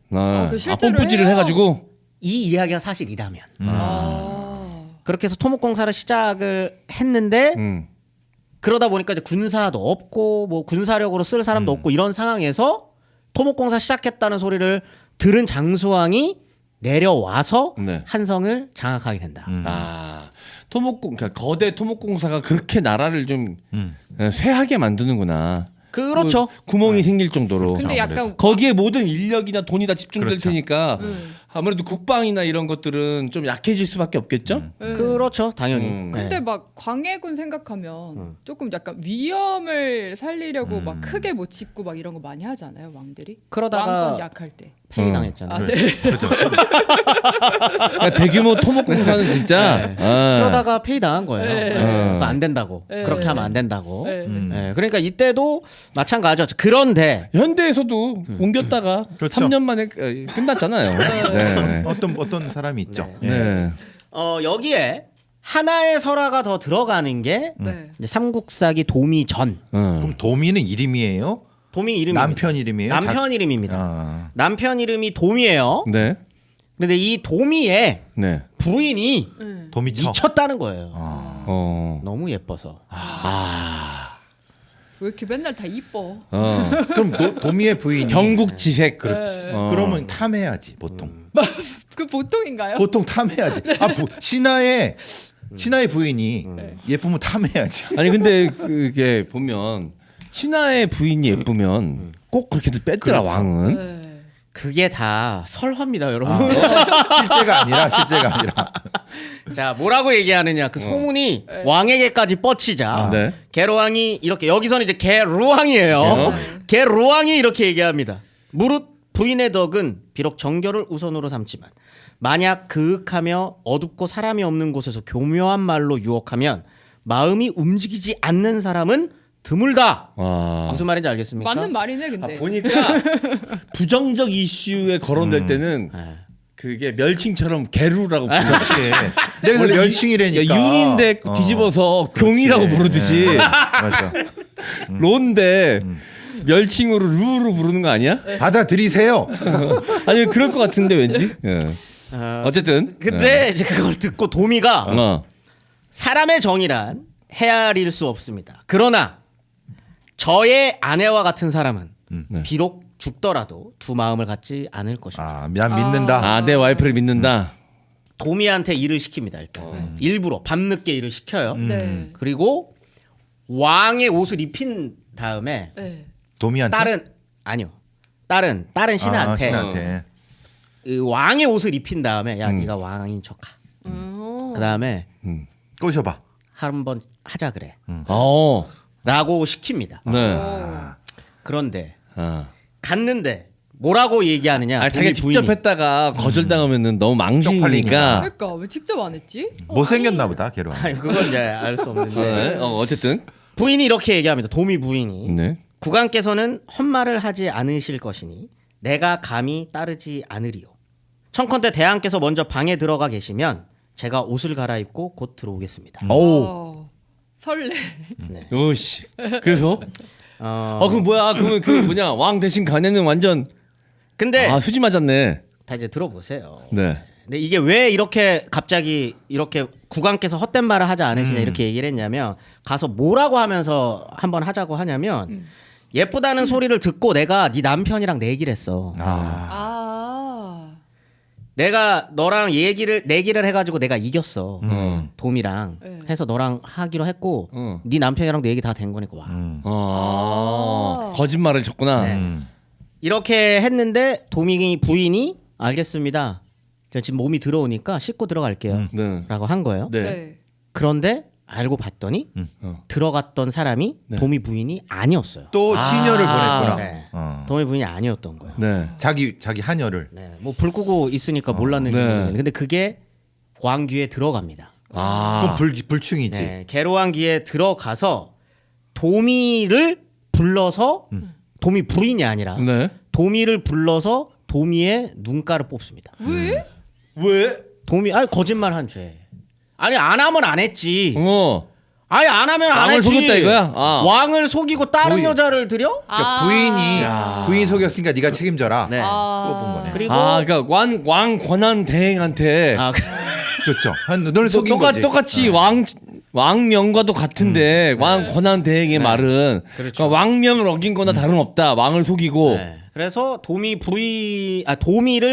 그 실제로 뽐뿌질을 해요? 해가지고. 이 이야기가 사실이라면 아. 그렇게 해서 토목공사를 시작을 했는데 그러다 보니까 이제 군사도 없고 뭐 군사력으로 쓸 사람도 없고 이런 상황에서 토목공사 시작했다는 소리를 들은 장수왕이 내려와서 네. 한성을 장악하게 된다. 아 그러니까 거대 토목공사가 그렇게 나라를 좀 쇠하게 만드는구나. 그렇죠. 구멍이 생길 정도로. 근데 약간 거기에 모든 인력이나 돈이 다 집중될 그렇죠. 테니까 아무래도 국방이나 이런 것들은 좀 약해질 수밖에 없겠죠. 그렇죠. 당연히. 근데 네. 막 광해군 생각하면 조금 약간 위험을 살리려고 막 크게 못 짓고 막 이런 거 많이 하잖아요 왕들이. 그러다가 왕권 약할 때. 폐위당했잖아요. 아, 네. 그러니까 대규모 토목공사는 진짜. 네. 아. 그러다가 폐위당한 거예요. 네. 네. 그거 안 된다고. 네. 그렇게 하면 안 된다고. 네. 네. 그러니까 이때도 마찬가지죠. 그런데 현대에서도 옮겼다가 그렇죠. 3년 만에 끝났잖아요. 네. 어떤 사람이 있죠. 네. 예. 네. 여기에 하나의 설화가 더 들어가는 게 네. 이제 삼국사기 도미전. 그럼 도미는 이름이에요? 도미 이름이 남편 이름이에요? 남편 이름입니다. 아. 남편 이름이 도미예요. 네. 근데 이 도미의 네. 부인이 도미처. 미쳤다는 거예요. 어. 너무 예뻐서. 왜 이렇게 맨날 다 이뻐? 그럼 도미의 부인이 경국지색. 그렇지. 그러면 탐해야지 보통. 그 보통인가요? 보통 탐해야지. 신하의 부인이 예쁘면 탐해야지. 아니 근데 그게 보면 신하의 부인이 예쁘면 꼭 그렇게 뺐더라 왕은. 네. 그게 다 설화입니다, 여러분. 실제가 아니라. 자, 뭐라고 얘기하느냐? 그 소문이 왕에게까지 뻗치자. 네. 게로왕이 이렇게 여기서는 이제 게루왕이에요. 게루왕이 이렇게 얘기합니다. 무릇 부인의 덕은 비록 정결을 우선으로 삼지만 만약 그윽하며 어둡고 사람이 없는 곳에서 교묘한 말로 유혹하면 마음이 움직이지 않는 사람은 드물다. 와. 무슨 말인지 알겠습니까? 맞는 말이네 근데. 보니까 부정적 이슈에 거론될 때는 그게 멸칭처럼 개루라고 부르죠. 그렇지. 내가 원래 멸칭이라니까. 윤인데 뒤집어서 경이라고 부르듯이 맞아. 로인데 멸칭으로 루로 부르는 거 아니야? 받아들이세요. 아니 그럴 것 같은데 왠지. 예. 어쨌든. 근데 이제 그걸 듣고 도미가 어. 사람의 정이란 헤아릴 수 없습니다. 그러나 저의 아내와 같은 사람은 네. 비록 죽더라도 두 마음을 갖지 않을 것입니다. 난 믿는다. 아, 내 와이프를 믿는다. 도미한테 일을 시킵니다. 일단 일부러 밤늦게 일을 시켜요. 네. 그리고 왕의 옷을 입힌 다음에 네. 도미한테. 딸은 신하한테 신한테. 그 왕의 옷을 입힌 다음에 야 네가 왕인 척하. 그 다음에 꼬셔봐. 한번 하자 그래. 어. 라고 시킵니다. 네. 그런데 어. 갔는데 뭐라고 얘기하느냐? 아니, 자기 도미 직접 부인이. 했다가 거절당하면은 너무 망신이니까. 쪽팔리니까. 그러니까 왜 직접 안 했지? 못생겼나 보다 걔로. 아니 그건 이제 알 수 없는데 네. 어쨌든. 부인이 이렇게 얘기합니다. 도미 부인이 네. 국왕께서는 헛말을 하지 않으실 것이니 내가 감히 따르지 않으리요. 청컨대 대왕께서 먼저 방에 들어가 계시면 제가 옷을 갈아입고 곧 들어오겠습니다. 오. 설레. 네. 오씨. 그래서 그럼 뭐야? 그러면 그 뭐냐? 왕 대신 가내는 완전 근데 수지 맞았네. 다 이제 들어보세요. 네. 근데 이게 왜 이렇게 갑자기 이렇게 국왕께서 헛된 말을 하지 않으시냐 이렇게 얘기를 했냐면 가서 뭐라고 하면서 한번 하자고 하냐면 예쁘다는 소리를 듣고 내가 네 남편이랑 내기를 했어. 내가 너랑 내기를 해가지고 내가 이겼어. 돔이랑 네. 해서 너랑 하기로 했고 응. 네 남편이랑도 얘기 다 된 거니까 와. 거짓말을 쳤구나. 네. 이렇게 했는데 돔이 부인이 알겠습니다. 제가 지금 몸이 들어오니까 씻고 들어갈게요. 네. 라고 한 거예요. 네. 네. 그런데 알고 봤더니 들어갔던 사람이 네. 돔이 부인이 아니었어요. 또 시녀를 보냈구나. 네. 어. 돔이 부인이 아니었던 거예요. 네. 자기 하녀를. 네. 뭐 불 끄고 있으니까 몰랐는지 네. 모르겠는데 근데 그게 왕귀에 들어갑니다. 그럼 불충이지. 네. 개로왕귀에 들어가서 도미를 불러서 도미 부인이 아니라 네. 도미를 불러서 도미의 눈가를 뽑습니다. 왜? 도미 거짓말 한 죄. 아니 안 하면 안 했지. 아니 안 하면 안 왕을 했지. 속였다 이거야? 아. 왕을 속이고 다른 부인. 여자를 들여? 그러니까 부인 속였으니까 네가 책임져라. 네. 그거 본 거네. 그리고 그러니까 왕 권한 대행한테 그렇죠. 널 속인 거지. 똑같이 왕명과도 같은데 왕 권한 대행의 말은 그러니까 왕명을 어긴 거나 다름없다. 왕을 속이고. 네. 그래서 도미를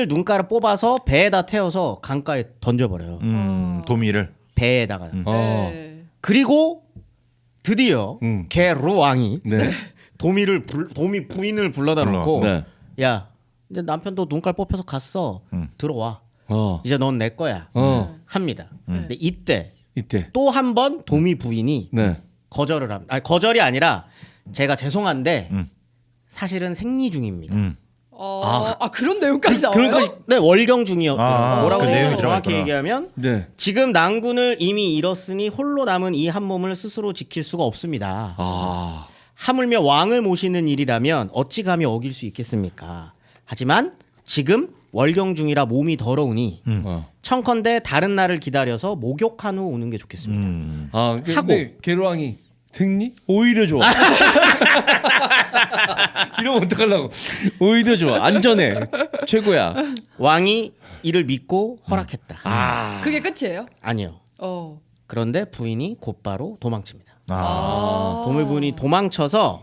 눈가를 뽑아서 배에다 태워서 강가에 던져버려요. 도미를. 배에다가. 네. 그리고 드디어 개로왕이 네. 도미 부인을 불러다 놓고 네. 야 이제 남편도 눈깔 뽑혀서 갔어. 들어와. 이제 넌 내 거야. 합니다. 근데 이때 또 한 번 도미 부인이 네. 거절을 합니다. 아니, 거절이 아니라 제가 죄송한데 사실은 생리 중입니다. 그런 내용까지 나와요? 그러니까 네 월경 중이었고 뭐라고 그 내용이 정확히 들어갔구나. 얘기하면 네. 지금 낭군을 이미 잃었으니 홀로 남은 이 한 몸을 스스로 지킬 수가 없습니다. 하물며 왕을 모시는 일이라면 어찌 감히 어길 수 있겠습니까? 하지만 지금 월경 중이라 몸이 더러우니 청컨대 다른 날을 기다려서 목욕한 후 오는 게 좋겠습니다. 근데 개로왕이 생리? 오히려 좋아. 이러면 어떡하려고. 오히려 좋아. 안전해. 최고야. 왕이 이를 믿고 허락했다. 그게 끝이에요? 아니요. 어. 그런데 부인이 곧바로 도망칩니다. 아. 부인이 도망쳐서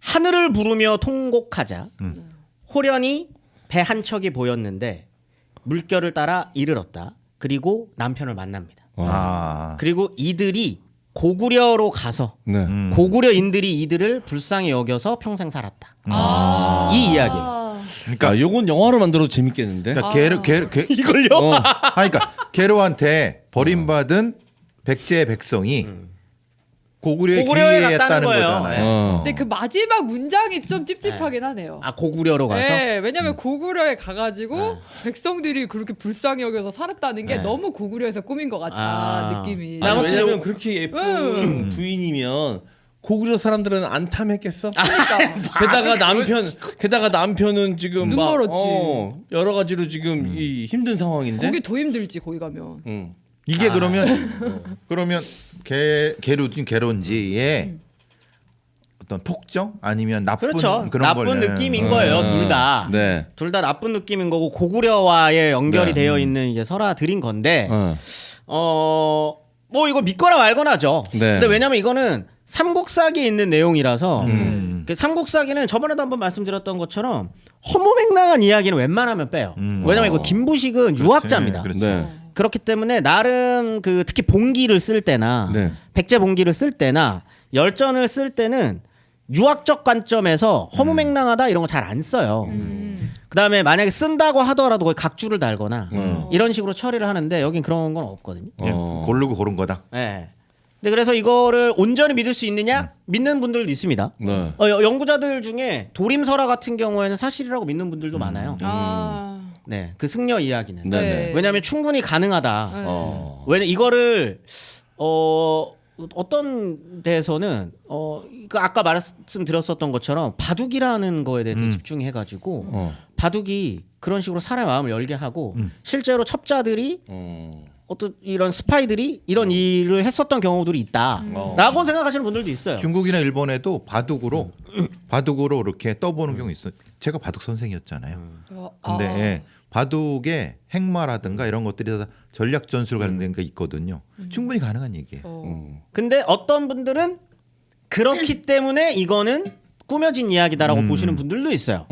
하늘을 부르며 통곡하자 호련히 배 한 척이 보였는데 물결을 따라 이르렀다. 그리고 남편을 만납니다. 그리고 이들이 고구려로 가서 네. 고구려인들이 이들을 불쌍히 여겨서 평생 살았다. 이 이야기예요. 그러니까 요건 영화로 만들어도 재밌겠는데. 그러니까 이걸요? 그러니까 게로한테 버림받은 백제 백성이 고구려에 고구려에 갔다는 귀했다는 거예요. 거잖아요. 근데 그 마지막 문장이 좀 찝찝하긴 하네요. 고구려로 가서 네, 왜냐면 고구려에 가가지고 백성들이 그렇게 불쌍히 여겨서 살았다는 게 너무 고구려에서 꾸민 것 같다 느낌이. 아니, 아무튼 왜냐면 그렇게 예쁜 부인이면 고구려 사람들은 안 탐했겠어? 게다가 남편은 지금 눈 막 멀었지. 여러 가지로 지금 이 힘든 상황인데. 거기 더 힘들지 거기 가면. 이게 그러면 게론지의 어떤 폭정 아니면 나쁜 그렇죠. 그런 나쁜 거는 느낌인 거예요. 둘 다. 네. 둘 다 나쁜 느낌인 거고 고구려와의 연결이 네. 되어 있는 이제 설화들인 건데 뭐 이거 믿거나 말거나죠. 네. 근데 왜냐면 이거는 삼국사기에 있는 내용이라서 그 삼국사기는 저번에도 한번 말씀드렸던 것처럼 허무맹랑한 이야기는 웬만하면 빼요. 왜냐면 이거 김부식은 유학자입니다. 그렇지. 네. 그렇기 때문에 나름 그 특히 봉기를 쓸 때나 네. 백제 봉기를 쓸 때나 열전을 쓸 때는 유학적 관점에서 허무맹랑하다 이런 거 잘 안 써요. 그다음에 만약에 쓴다고 하더라도 거의 각주를 달거나 이런 식으로 처리를 하는데 여긴 그런 건 없거든요. 고르고 고른 거다. 네. 근데 그래서 이거를 온전히 믿을 수 있느냐? 믿는 분들도 있습니다. 네. 연구자들 중에 도림설화 같은 경우에는 사실이라고 믿는 분들도 많아요. 네, 그 승려 이야기는. 네. 왜냐하면 충분히 가능하다. 왜냐 이거를 어떤 데에서는 그 아까 말씀드렸었던 것처럼 바둑이라는 거에 대해 집중해가지고 바둑이 그런 식으로 사람의 마음을 열게 하고 실제로 첩자들이 어떤 이런 스파이들이 이런 일을 했었던 경우들이 있다라고 생각하시는 분들도 있어요. 중국이나 일본에도 바둑으로 이렇게 떠보는 경우 있어요. 제가 바둑 선생이었잖아요. 근데 예, 바둑의 행마라든가 이런 것들이 다 전략 전술을 관련된 게 있거든요. 충분히 가능한 얘기예요. 근데 어떤 분들은 그렇기 때문에 이거는 꾸며진 이야기다라고 보시는 분들도 있어요.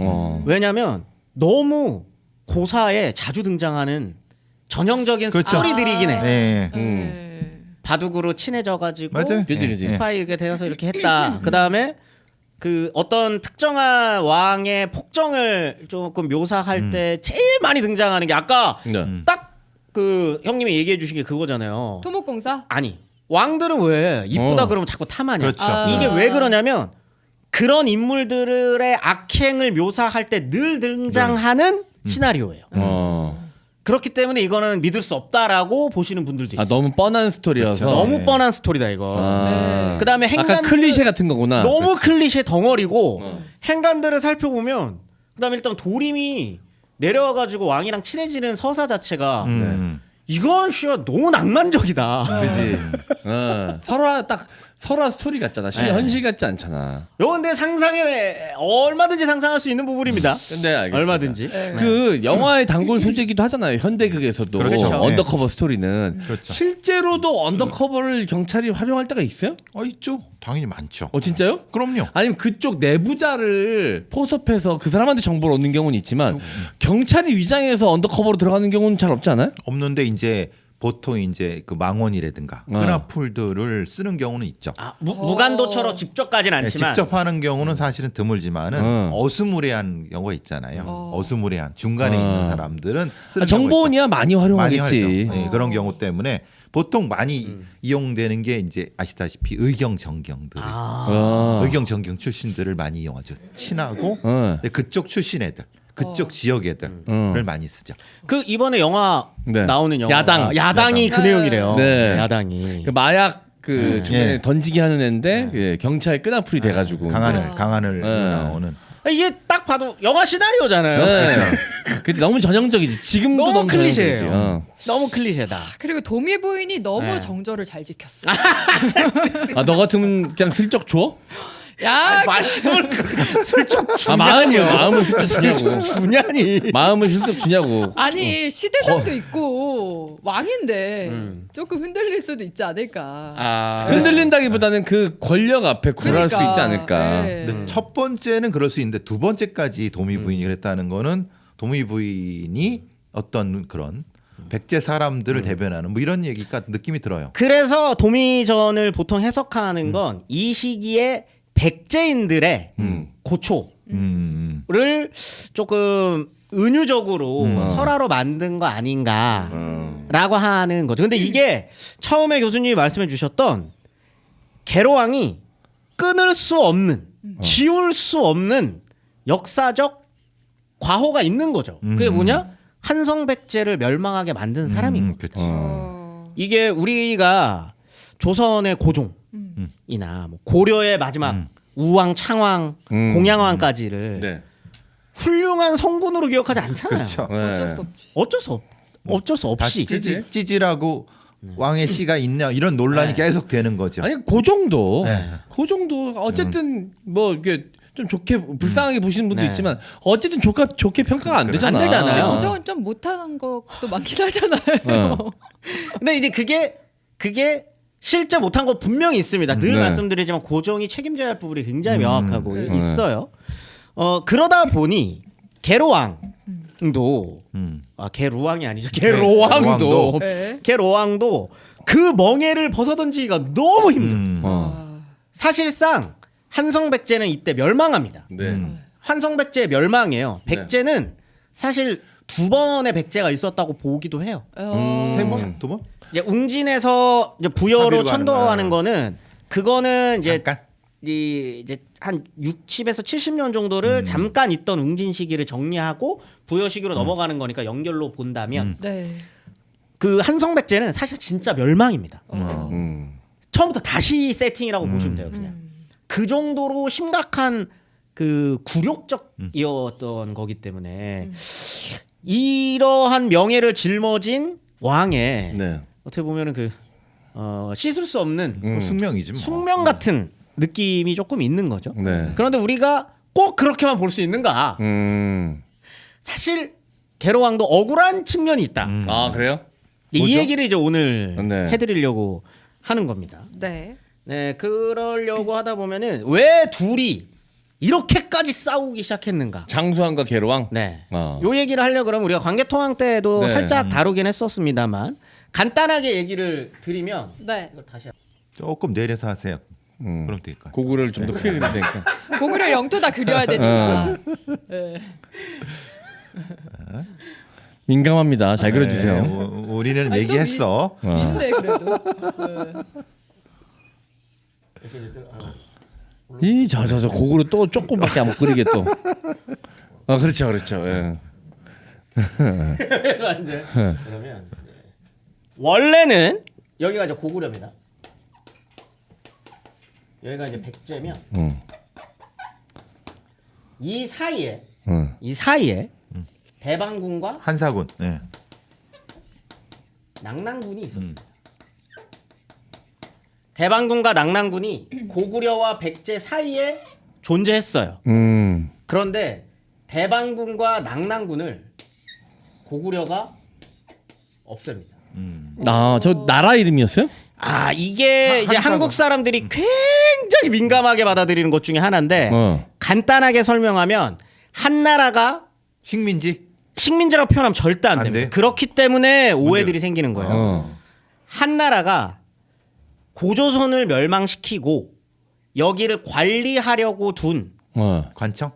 왜냐하면 너무 고사에 자주 등장하는 전형적인 그렇죠. 스토리들이긴 해. 네. 바둑으로 친해져가지고 맞아요. 그지 그지. 스파이 이렇게 되어서 이렇게 했다. 그 다음에 그 어떤 특정한 왕의 폭정을 조금 묘사할 때 제일 많이 등장하는 게 아까 네. 딱 그 형님이 얘기해 주신 게 그거잖아요. 토목공사? 아니 왕들은 왜 이쁘다 그러면 자꾸 탐하냐. 그렇죠. 이게 왜 그러냐면 그런 인물들의 악행을 묘사할 때 늘 등장하는 시나리오예요. 그렇기 때문에 이거는 믿을 수 없다라고 보시는 분들도 있어요. 아 너무 뻔한 스토리여서. 그렇죠. 너무 뻔한 스토리다 이거. 아. 그다음에 약간 행간들 클리셰 같은 거구나. 너무 클리셰 덩어리고 행간들을 살펴보면 그다음에 일단 도림이 내려와가지고 왕이랑 친해지는 서사 자체가 이건 씨야 너무 낭만적이다. 그지. 설화 딱 설화 스토리 같잖아. 네. 현실 같지 않잖아. 요건데 상상에 얼마든지 상상할 수 있는 부분입니다. 근데 알겠습니다. 얼마든지. 그 영화의 단골 소재기도 하잖아요. 현대극에서도 그렇죠. 언더커버 스토리는 그렇죠. 실제로도 언더커버를 경찰이 활용할 때가 있어요? 있죠. 당연히 많죠. 진짜요? 그럼요. 아니면 그쪽 내부자를 포섭해서 그 사람한테 정보를 얻는 경우는 있지만 경찰이 위장해서 언더커버로 들어가는 경우는 잘 없지 않아요? 없는데 이제 보통 이제 그 망원이라든가 끈앞풀들을 쓰는 경우는 있죠. 무간도처럼 직접까지는 네, 않지만 직접 하는 경우는 사실은 드물지만은 어스무레한 경우가 있잖아요. 어스무레한 중간에 있는 사람들은 쓰는 정보원이야 많이 경우가 있죠. 활용하겠지. 많이 하죠. 네, 그런 경우 때문에 보통 많이 이용되는 게 이제 아시다시피 의경정경들, 의경정경 출신들을 많이 이용하죠. 친하고 근데 그쪽 출신 애들, 그쪽 지역 애들을 많이 쓰죠. 그 이번에 영화 네. 나오는 영화 야당. 야당이 그 내용이래요. 네. 야당이. 그 마약 그 중간에 예. 던지기 하는 애인데 예, 경찰 끈앞풀이 돼가지고 강하늘 네. 나오는. 이게 딱 봐도 영화 시나리오잖아요. 네. 그치 너무 전형적이지. 지금도 너무 너무 클리셰예요. 전형적이지. 너무 클리셰다. 그리고 도미 부인이 너무 네. 정절을 잘 지켰어. 너 같으면 그냥 슬쩍 줘? 야, 말씀을 슬쩍 마음을 슬쩍 주냐고. 주냐니. 마음을 슬쩍 주냐고. 아니 시대상도 있고 왕인데 조금 흔들릴 수도 있지 않을까. 흔들린다기보다는 그 권력 앞에 굴할 수 그러니까, 있지 않을까. 네. 근데 첫 번째는 그럴 수 있는데 두 번째까지 도미 부인이 그랬다는 거는 도미 부인이 어떤 그런 백제 사람들을 대변하는 뭐 이런 얘기가 느낌이 들어요. 그래서 도미전을 보통 해석하는 건 이 시기에 백제인들의 고초를 조금 은유적으로 설화로 만든 거 아닌가라고 하는 거죠. 근데 이게 처음에 교수님이 말씀해 주셨던 계로왕이 끊을 수 없는 지울 수 없는 역사적 과호가 있는 거죠. 그게 뭐냐? 한성백제를 멸망하게 만든 사람인 거죠. 그렇지. 이게 우리가 조선의 고종이나 뭐 고려의 마지막 우왕, 창왕, 공양왕까지를 네. 훌륭한 성군으로 기억하지 않잖아요. 그렇죠. 어쩔 수 없이. 찌질하고 왕의 씨가 있냐 이런 논란이 계속 되는 거죠. 아니 그 정도. 네. 그 정도 어쨌든 뭐 이게 좀 좋게 불쌍하게 보시는 분도 네. 있지만 어쨌든 좋게 평가가 안 되잖아. 안 되잖아요. 고정은 좀 못한 것도 많긴 하잖아요. 근데 이제 그게 실제 못한 거 분명히 있습니다. 늘 네. 말씀드리지만 고종이 책임져야 할 부분이 굉장히 명확하고 있어요. 그러다 보니 계로왕도 계루왕이 아니죠. 계로왕도 네. 계로왕도 그 멍에를 벗어던지기가 너무 힘들어. 사실상 한성백제는 이때 멸망합니다. 네. 한성백제 멸망이에요. 백제는 사실 두 번의 백제가 있었다고 보기도 해요. 세 번? 두 번? 이제 웅진에서 이제 부여로 사비로 천도하는 거는 그거는 이제 잠깐. 이제 한 60에서 70년 정도를 잠깐 있던 웅진 시기를 정리하고 부여 시기로 넘어가는 거니까 연결로 본다면 네. 그 한성백제는 사실 진짜 멸망입니다. 처음부터 다시 세팅이라고 보시면 돼요. 그냥 그 정도로 심각한 그 굴욕적이었던 거기 때문에 이러한 명예를 짊어진 왕의 네. 어떻게 보면은 그 씻을 수 없는 숙명이지 뭐. 숙명 같은 느낌이 조금 있는 거죠. 네. 그런데 우리가 꼭 그렇게만 볼 수 있는가? 사실 계로왕도 억울한 측면이 있다. 아 그래요? 이 뭐죠? 얘기를 이제 오늘 네. 해드리려고 하는 겁니다. 네. 네, 그러려고 하다 보면은 왜 둘이 이렇게까지 싸우기 시작했는가? 장수왕과 계로왕. 네. 어. 요 얘기를 하려 그러면 우리가 관계통황 때도 네. 살짝 다루긴 했었습니다만 간단하게 얘기를 드리면 네. 이걸 다시 조금 내려서 하세요. 그럼 될 것 같아요. 고구려를 좀 더 크게 그리면 되니까. 고구려 영토 다 그려야 되니까. 네. 민감합니다. 잘 그려주세요. 네, 우리는 아니, 얘기했어. 있네 그래도. 네. 저 고구려 또 조금밖에 못 그리게 또. 그렇죠. 예. 이제 그러면 원래는 여기가 이제 고구려입니다. 여기가 이제 백제면 이 사이에 대방군과 한사군. 네. 낙랑군이 있었습니다. 대방군과 낙랑군이 고구려와 백제 사이에 존재했어요. 그런데 대방군과 낙랑군을 고구려가 없앱니다. 저 나라 이름이었어요? 이게 이제 한사군. 한국 사람들이 굉장히 민감하게 받아들이는 것 중에 하나인데 간단하게 설명하면 한나라가 식민지. 식민지라고 표현하면 절대 안 안 됩니다. 돼? 그렇기 때문에 오해들이 생기는 거예요. 한나라가 고조선을 멸망시키고 여기를 관리하려고 둔 관청.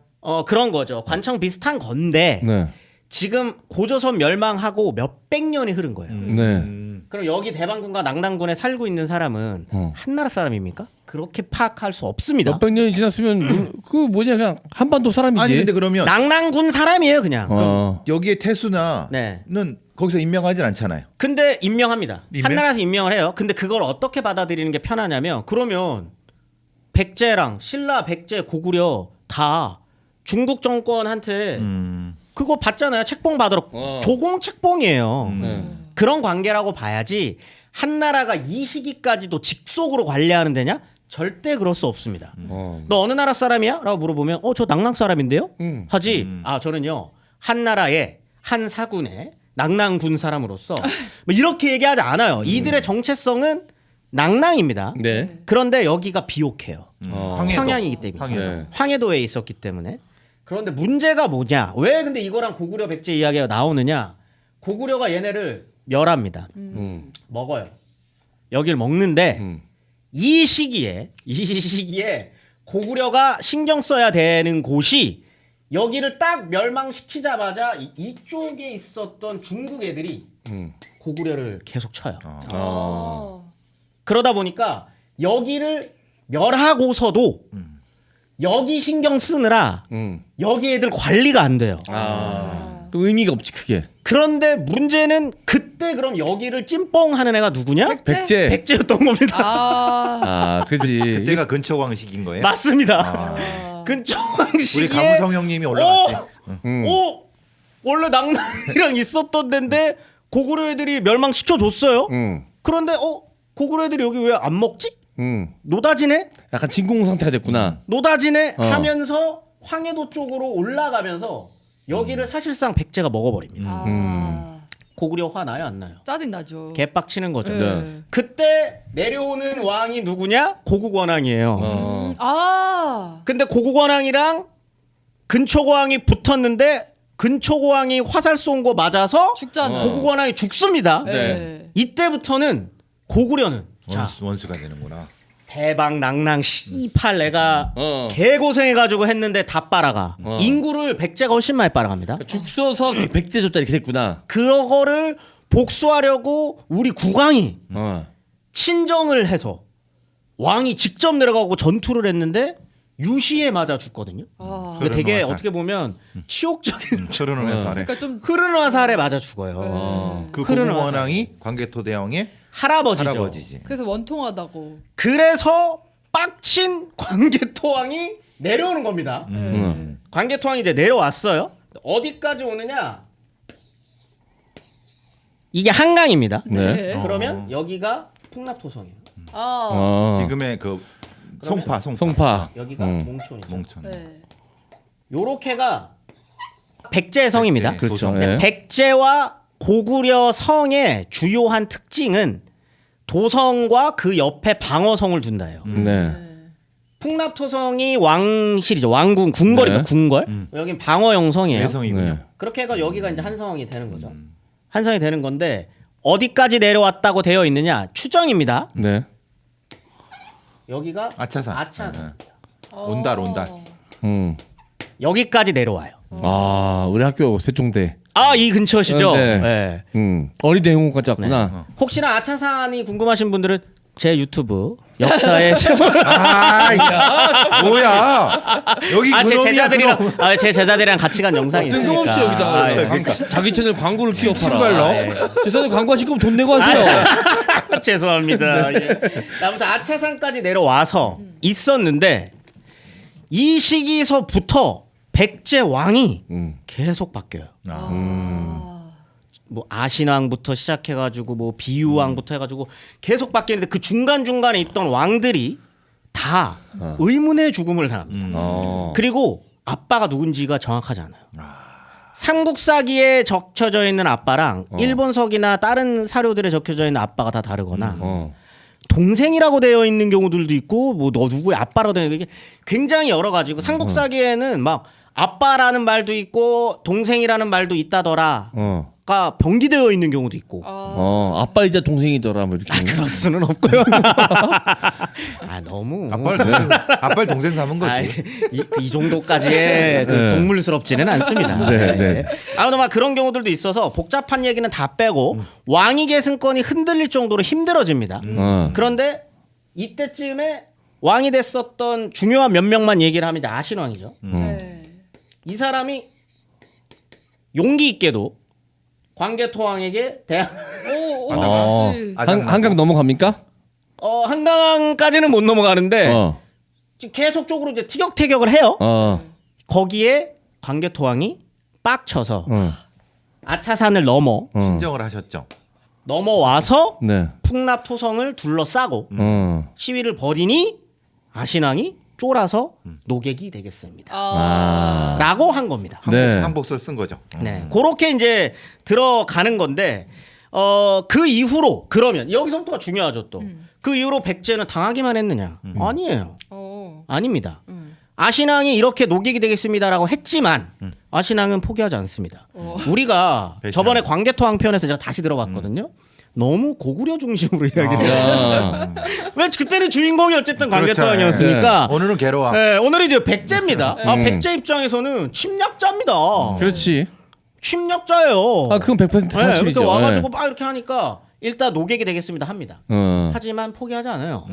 그런 거죠. 관청 비슷한 건데 네. 지금 고조선 멸망하고 몇백 년이 흐른 거예요. 네. 그럼 여기 대방군과 낙랑군에 살고 있는 사람은 한나라 사람입니까? 그렇게 파악할 수 없습니다. 몇백 년이 지났으면 그냥 한반도 사람이지. 아니 근데 그러면 낙랑군 사람이에요, 그냥. 여기에 태수나는 네. 거기서 임명하진 않잖아요. 근데 임명합니다. 임명? 한나라에서 임명을 해요. 근데 그걸 어떻게 받아들이는 게 편하냐면 그러면 백제랑 신라, 백제, 고구려 다 중국 정권한테 그거 받잖아요. 책봉 받으러 조공 책봉이에요. 그런 관계라고 봐야지 한나라가 이 시기까지도 직속으로 관리하는 데냐? 절대 그럴 수 없습니다. 너 어느 나라 사람이야? 라고 물어보면 저 낙랑 사람인데요? 하지. 저는요 한나라의 한 사군의 낙랑군 사람으로서 뭐 이렇게 얘기하지 않아요. 이들의 정체성은 낙랑입니다. 네. 그런데 여기가 비옥해요. 황해도. 평양이기 때문에. 황해도. 네. 황해도에 있었기 때문에. 그런데 문제가 뭐냐? 왜 근데 이거랑 고구려 백제 이야기가 나오느냐? 고구려가 얘네를 멸합니다. 먹어요. 여길 먹는데 이 시기에 고구려가 신경 써야 되는 곳이 여기를 딱 멸망시키자마자 이쪽에 있었던 중국 애들이 고구려를 계속 쳐요. 그러다 보니까 여기를 멸하고서도 여기 신경 쓰느라 여기 애들 관리가 안 돼요. 또 의미가 없지 크게. 그런데 문제는 그때 그럼 여기를 찜뽕하는 애가 누구냐? 백제. 백제였던 겁니다. 그지. 그때가 근초광식인 거예요. 맞습니다. 우리 근초왕시기에 감우성 형님이 올라갔지. 원래 낙랑이랑 있었던 데인데 고구려 애들이 멸망시켜 줬어요. 그런데 고구려 애들이 여기 왜 안 먹지? 노다지네? 약간 진공 상태가 됐구나. 노다지네 하면서 황해도 쪽으로 올라가면서 여기를 사실상 백제가 먹어버립니다. 고구려 화 나요 안 나요? 짜증 나죠. 개빡치는 거죠. 네. 그때 내려오는 왕이 누구냐? 고국원왕이에요. 근데 고국원왕이랑 근초고왕이 붙었는데 근초고왕이 화살 쏜 거 맞아서 죽잖아. 고국원왕이 죽습니다. 네. 이때부터는 고구려는 자 원수가 되는구나. 대박 낭랑 씨팔 내가 개고생해가지고 했는데 다 빨아가. 인구를 백제가 훨씬 많이 빨아갑니다. 죽 써서 백제 줬다 이렇게 됐구나. 그거를 복수하려고 우리 국왕이 친정을 해서 왕이 직접 내려가고 전투를 했는데 유시에 맞아 죽거든요. 그게 되게 화살. 어떻게 보면 치욕적인 철원을 해서 아래. 그러니까 좀 흐르는 화살에 맞아 죽어요. 그 흐르는 고국원왕이 광개토대왕의 할아버지죠. 할아버지지. 그래서 원통하다고. 그래서 빡친 광개토왕이 내려오는 겁니다. 광개토왕이 이제 내려왔어요. 어디까지 오느냐? 이게 한강입니다. 네. 그러면 여기가 풍납토성이에요. 지금의 그 송파. 송파. 여기가 몽촌이죠. 몽천. 네. 요렇게가 백제 성입니다. 백제 그렇죠. 도성. 예. 백제와 고구려 성의 주요한 특징은 도성과 그 옆에 방어성을 둔다예요. 네. 풍납토성이 왕실이죠. 왕궁 궁궐이죠. 네. 궁궐. 여긴 방어영성이에요. 대성이군요. 네. 그렇게 해서 여기가 이제 한성이 되는 거죠. 한성이 되는 건데 어디까지 내려왔다고 되어 있느냐? 추정입니다. 네. 여기가 아차산. 아차산. 온달. 음. 여기까지 내려와요. 아, 우리 학교 세종대. 아, 이 근처시죠? 네. 네. 어린이 행운까지 왔구나. 혹시나 아차산이 궁금하신 분들은 제 유튜브 역사의 뭐야? 여기 제 그놈이야, 제자들이랑 그놈. 제 제자들이랑 같이 간 영상이 있으니까. 뜬금없이 여기다가 아, 예. 자기 채널 광고를 끼워 팔아. 신발로? 제 채널 광고하실 거면 돈 내고 하세요. 죄송합니다. 예. 아무튼 아차산까지 내려와서 있었는데 이 시기서부터 백제 왕이 계속 바뀌어요. 뭐 아신왕부터 시작해가지고 뭐 비유왕부터 해가지고 계속 바뀌는데 그 중간 중간에 있던 왕들이 다 의문의 죽음을 당합니다. 그리고 아빠가 누군지가 정확하지 않아요. 삼국사기에 적혀져 있는 아빠랑 일본석이나 다른 사료들에 적혀져 있는 아빠가 다 다르거나 동생이라고 되어 있는 경우들도 있고 뭐 너 누구의 아빠라고 되어 있는 게 굉장히 여러 가지고 삼국사기에는 막 아빠라는 말도 있고 동생이라는 말도 있다더라가 병기되어 있는 경우도 있고 아빠이자 동생이더라 뭐 이렇게. 그럴 수는 없고요. 아 너무 아빠를 동생 삼은 거지. 아, 이 정도까지의 그 네. 동물스럽지는 않습니다. 네, 네. 아무튼 막 그런 경우들도 있어서 복잡한 얘기는 다 빼고 왕위 계승권이 흔들릴 정도로 힘들어집니다. 그런데 이때쯤에 왕이 됐었던 중요한 몇 명만 얘기를 합니다. 아신왕이죠. 네. 이 사람이 용기 있게도 광개토왕에게 한강 넘어갑니까? 한강까지는 못 넘어가는데 지금 계속적으로 이제 티격태격을 해요. 거기에 광개토왕이 빡쳐서 아차산을 신정을 하셨죠. 넘어와서 네. 풍납토성을 둘러싸고 시위를 벌이니 아신왕이 쫄아서 노객이 되겠습니다. 라고 한 겁니다. 네. 항복서를 쓴 거죠. 네. 그렇게 이제 들어가는 건데 그 이후로 그러면 여기서부터가 중요하죠 또. 그 이후로 백제는 당하기만 했느냐? 아니에요. 아닙니다. 아신왕이 이렇게 노객이 되겠습니다라고 했지만 아신왕은 포기하지 않습니다. 우리가 저번에 광개토왕 편에서 제가 다시 들어봤거든요. 너무 고구려 중심으로 이야기를 해요. 왜 그때는 주인공이 어쨌든 광개토왕이었으니까. 오늘은 괴로워. 네, 오늘이 이제 백제입니다. 백제 입장에서는 침략자입니다. 그렇지. 침략자예요. 그건 100% 사실이죠. 이렇게 와가지고 막 이렇게 하니까 일단 노객이 되겠습니다 합니다. 하지만 포기하지 않아요.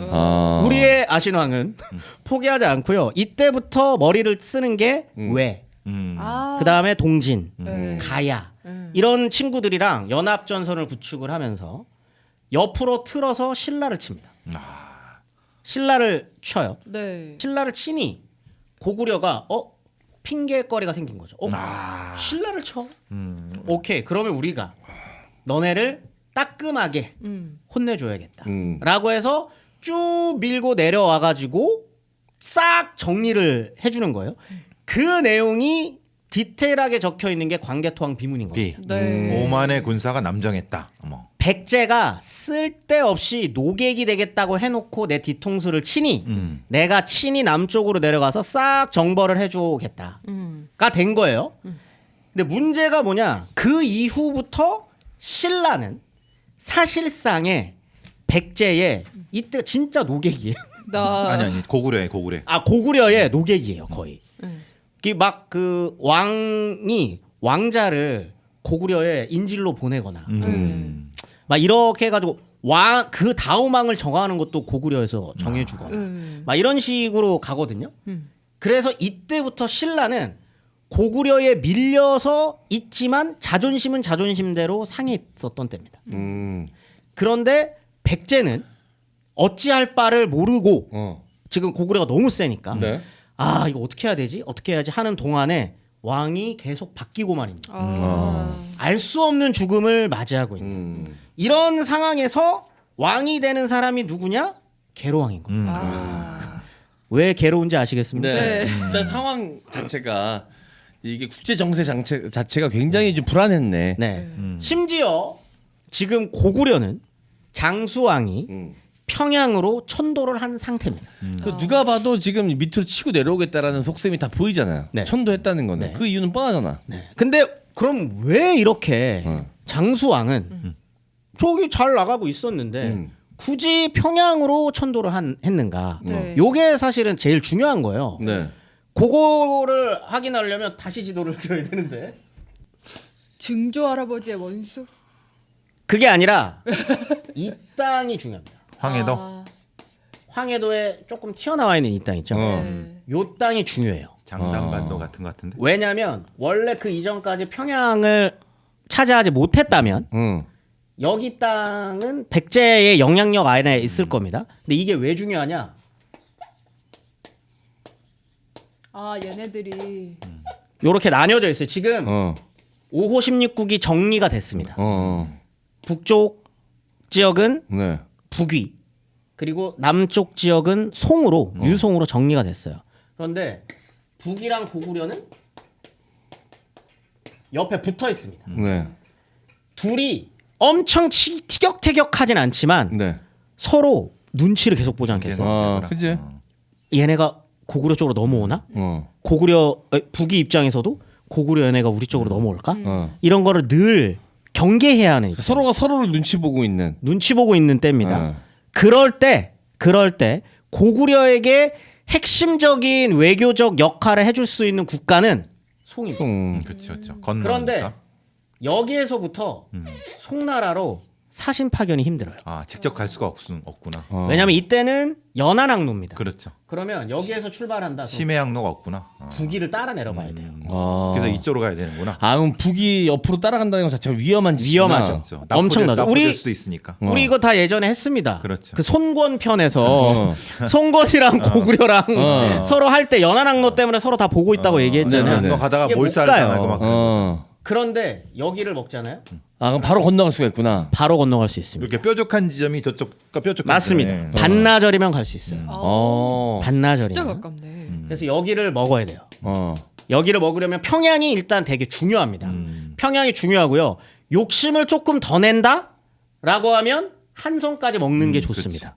우리의 아신왕은 포기하지 않고요. 이때부터 머리를 쓰는 게 왜? 그 다음에 동진, 가야 이런 친구들이랑 연합전선을 구축을 하면서 옆으로 틀어서 신라를 칩니다. 신라를 쳐요. 네. 신라를 치니 고구려가 핑계거리가 생긴 거죠. 신라를 쳐. 오케이. 그러면 우리가 너네를 따끔하게 혼내줘야겠다. 라고 해서 쭉 밀고 내려와가지고 싹 정리를 해주는 거예요. 그 내용이 디테일하게 적혀 있는 게 광개토왕 비문인 거예요. 네. 오만의 군사가 남정했다. 어머. 백제가 쓸데없이 노객이 되겠다고 해놓고 내 뒤통수를 치니 내가 친히 남쪽으로 내려가서 싹 정벌을 해주겠다가 된 거예요. 근데 문제가 뭐냐? 그 이후부터 신라는 사실상의 백제의 이때 진짜 노객이에요. 아니 고구려에. 고구려의 노객이에요 거의. 막 그 왕이 왕자를 고구려에 인질로 보내거나 막 이렇게 해가지고 그 다음 왕을 정하는 것도 고구려에서 정해주거나 막 이런 식으로 가거든요. 그래서 이때부터 신라는 고구려에 밀려서 있지만 자존심은 자존심대로 상해 있었던 때입니다. 그런데 백제는 어찌할 바를 모르고 지금 고구려가 너무 세니까 네. 이거 어떻게 해야 되지? 어떻게 해야지 하는 동안에 왕이 계속 바뀌고만 있는 알 수 없는 죽음을 맞이하고 있는 이런 상황에서 왕이 되는 사람이 누구냐? 계로왕인 겁니다. 왜 괴로운지 아시겠습니까? 네. 일단 상황 자체가 이게 국제 정세 자체가 굉장히 좀 불안했네. 네. 심지어 지금 고구려는 장수왕이 평양으로 천도를 한 상태입니다. 그 누가 봐도 지금 밑으로 치고 내려오겠다라는 속셈이 다 보이잖아요. 네. 천도했다는 거는 네. 그 이유는 뻔하잖아. 네. 근데 그럼 왜 이렇게 장수왕은 저기 잘 나가고 있었는데 굳이 평양으로 천도를 했는가? 네. 요게 사실은 제일 중요한 거예요. 네. 그거를 확인하려면 다시 지도를 그려야 되는데 증조 할아버지의 원수. 그게 아니라 이 땅이 중요합니다. 황해도. 아, 황해도에 조금 튀어나와 있는 이 땅 있죠. 네. 요 땅이 중요해요. 장담반도 같은 것 같은데. 왜냐하면 원래 그 이전까지 평양을 차지하지 못했다면 응. 여기 땅은 백제의 영향력 안에 있을 겁니다. 근데 이게 왜 중요하냐? 아 얘네들이 요렇게 나뉘어져 있어요. 지금 어. 5호 16국이 정리가 됐습니다. 어. 북쪽 지역은 네. 북위 그리고 남쪽 지역은 송으로 유송으로 정리가 됐어요. 그런데 북이랑 고구려는 옆에 붙어 있습니다. 네. 둘이 엄청 티격태격하진 않지만 네. 서로 눈치를 계속 보지 않겠어요? 아, 그지? 얘네가 고구려 쪽으로 넘어오나? 북이 입장에서도 고구려 얘네가 우리 쪽으로 넘어올까? 이런 거를 늘 경계해야 하는 입장. 서로가 서로를 눈치 보고 있는. 눈치 보고 있는 때입니다. 그럴 때 고구려에게 핵심적인 외교적 역할을 해줄 수 있는 국가는 송입니다. 그렇죠. 그런데 여기에서부터 송나라로 사신 파견이 힘들어요. 아 직접 갈 수가 없구나. 왜냐하면 이때는 연안항로입니다. 그렇죠. 그러면 여기에서 출발한다. 심해항로가 없구나. 북위를 따라 내려가야 돼요. 그래서 이쪽으로 가야 되는구나. 아, 그럼 북이 옆으로 따라간다는 것 자체가 위험한 짓이구나. 위험하죠. 그렇죠. 엄청나죠. 우리 수도 있으니까. 우리 이거 다 예전에 했습니다. 그렇죠. 그 손권 편에서 손권이랑 고구려랑 서로 할 때 연안항로 때문에 서로 다 보고 있다고 얘기했잖아요. 네네네. 너 가다가 이게 몰살 못 가요. 당하고 막. 그러죠. 그런데 여기를 먹잖아요. 아, 그럼 바로 건너갈 수가 있구나. 바로 건너갈 수 있습니다. 이렇게 뾰족한 지점이 저쪽과 뾰족한 맞습니다. 지점에. 반나절이면 갈 수 있어요. 어. 반나절이면. 진짜 가깝네. 그래서 여기를 먹어야 돼요. 어. 여기를 먹으려면 평양이 일단 되게 중요합니다. 평양이 중요하고요. 욕심을 조금 더 낸다라고 하면 한성까지 먹는 게 좋습니다.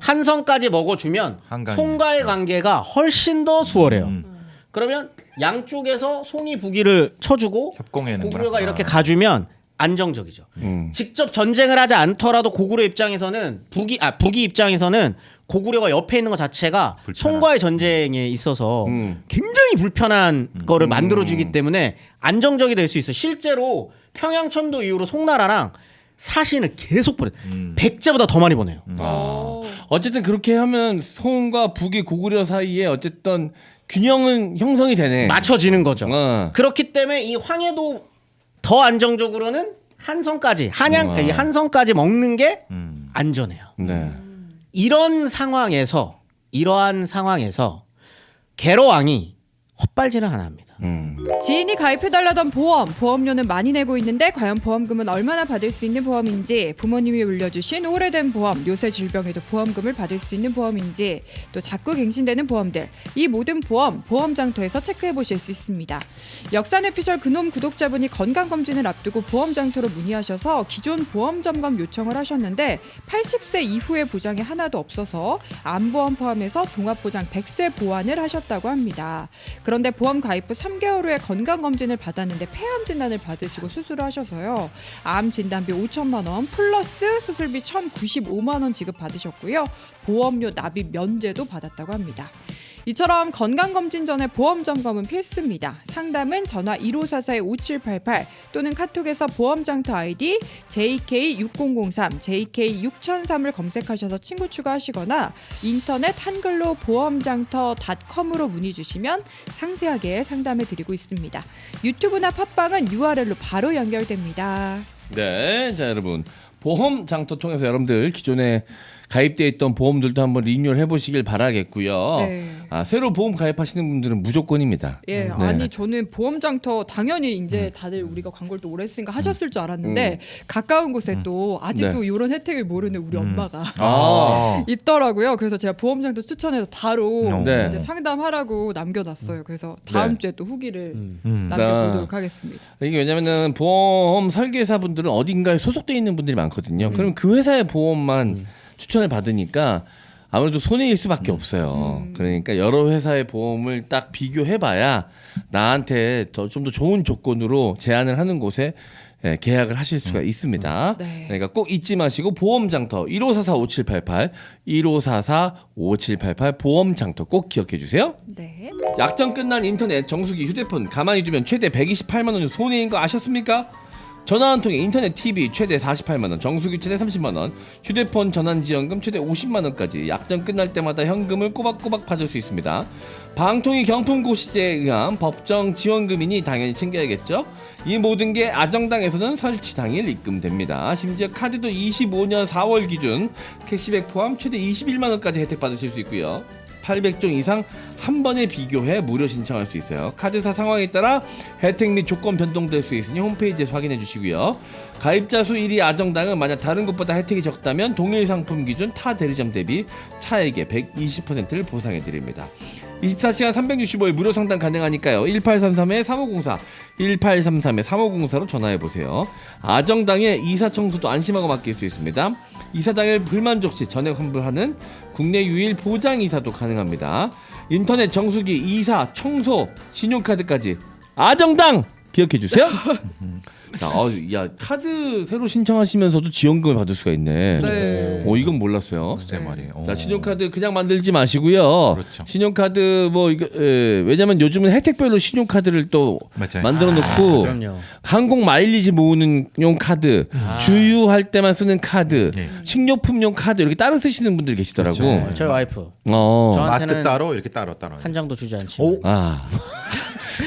한성까지 먹어주면 한강이. 송과의 관계가 훨씬 더 수월해요. 그러면 양쪽에서 송이 북이를 쳐주고 협공해는구나. 고구려가 이렇게 가주면 안정적이죠. 직접 전쟁을 하지 않더라도 고구려 입장에서는 북이 입장에서는 고구려가 옆에 있는 것 자체가 송과의 전쟁에 있어서 굉장히 불편한 거를 만들어주기 때문에 안정적이 될 수 있어요. 실제로 평양천도 이후로 송나라랑 사신을 계속 보내. 백제보다 더 많이 보내요. 어쨌든 그렇게 하면 송과 북이 고구려 사이에 어쨌든 균형은 형성이 되네. 맞춰지는 거죠. 어. 그렇기 때문에 이 황해도 더 안정적으로는 한성까지 한성까지 먹는 게 안전해요. 네. 이러한 상황에서 개로왕이 헛발질을 하나 합니다. 지인이 가입해달라던 보험료는 많이 내고 있는데 과연 보험금은 얼마나 받을 수 있는 보험인지, 부모님이 물려주신 오래된 보험, 요새 질병에도 보험금을 받을 수 있는 보험인지, 또 자꾸 갱신되는 보험들, 이 모든 보험장터에서 체크해보실 수 있습니다. 역사뇌피셜 그놈 구독자분이 건강검진을 앞두고 보험장터로 문의하셔서 기존 보험점검 요청을 하셨는데 80세 이후의 보장이 하나도 없어서 암보험 포함해서 종합보장 100세 보완을 하셨다고 합니다. 그런데 보험 가입 후 3개월 후에 건강검진을 받았는데 폐암 진단을 받으시고 수술을 하셔서요. 암 진단비 5천만 원 플러스 수술비 1,095만 원 지급받으셨고요. 보험료 납입 면제도 받았다고 합니다. 이처럼 건강검진 전에 보험점검은 필수입니다. 상담은 전화 1544-5788 또는 카톡에서 보험장터 아이디 JK6003, JK6003을 검색하셔서 친구 추가하시거나 인터넷 한글로 보험장터.com으로 문의 주시면 상세하게 상담해드리고 있습니다. 유튜브나 팟빵은 URL로 바로 연결됩니다. 네, 자 여러분 보험 장터 통해서 여러분들 기존에 가입돼 있던 보험들도 한번 리뉴얼 해보시길 바라겠고요. 네. 새로 보험 가입하시는 분들은 무조건입니다. 예, 아니 저는 보험장터 당연히 이제 다들 우리가 광고를 또 오래 했으니까 하셨을 줄 알았는데 가까운 곳에 또 아직도 이런 혜택을 모르는 우리 엄마가 있더라고요. 그래서 제가 보험장터 추천해서 바로 네. 이제 상담하라고 남겨놨어요. 그래서 다음 주에 또 후기를 남겨보도록 하겠습니다. 이게 왜냐면은 보험 설계사분들은 어딘가에 소속돼 있는 분들이 많거든요. 그럼 그 회사의 보험만 추천을 받으니까 아무래도 손해일 수밖에 없어요. 그러니까 여러 회사의 보험을 딱 비교해봐야 나한테 좀 더 좋은 조건으로 제안을 하는 곳에 계약을 하실 수가 있습니다. 네. 그러니까 꼭 잊지 마시고 보험장터 1544-5788 1544-5788 보험장터 꼭 기억해 주세요. 네. 약정 끝난 인터넷 정수기 휴대폰 가만히 두면 최대 128만 원 손해인 거 아셨습니까? 전화 한 통에 인터넷 TV 최대 48만 원, 정수기 최대 30만 원, 휴대폰 전환 지원금 최대 50만 원까지 약정 끝날 때마다 현금을 꼬박꼬박 받을 수 있습니다. 방통위 경품고시제에 의한 법정 지원금이니 당연히 챙겨야겠죠. 이 모든 게 아정당에서는 설치 당일 입금됩니다. 심지어 카드도 25년 4월 기준 캐시백 포함 최대 21만 원까지 혜택 받으실 수 있고요. 800종 이상 한 번에 비교해 무료 신청할 수 있어요. 카드사 상황에 따라 혜택 및 조건 변동될 수 있으니 홈페이지에서 확인해 주시고요. 가입자 수 1위 아정당은 만약 다른 곳보다 혜택이 적다면 동일 상품 기준 타 대리점 대비 차액의 120%를 보상해 드립니다. 24시간 365일 무료 상담 가능하니까요. 1833-3504 1833-3504로 전화해보세요. 아정당의 이사청소도 안심하고 맡길 수 있습니다. 이사당일 불만족 시 전액 환불하는 국내 유일 보장이사도 가능합니다. 인터넷 정수기, 이사, 청소, 신용카드까지 아정당 기억해주세요. 자, 야 카드 새로 신청하시면서도 지원금을 받을 수가 있네. 네. 이건 몰랐어요. 글쎄 말이에요. 자, 신용카드 그냥 만들지 마시고요. 그렇죠. 신용카드 뭐 이거 왜냐면 요즘은 혜택별로 신용카드를 또 맞아요. 만들어 놓고 그럼요. 항공 마일리지 모으는 용 카드, 주유할 때만 쓰는 카드, 네. 식료품용 카드 이렇게 따로 쓰시는 분들이 계시더라고. 그렇죠. 저희 와이프 마트 저한테는 따로 이렇게 따로. 한 장도 주지 않지.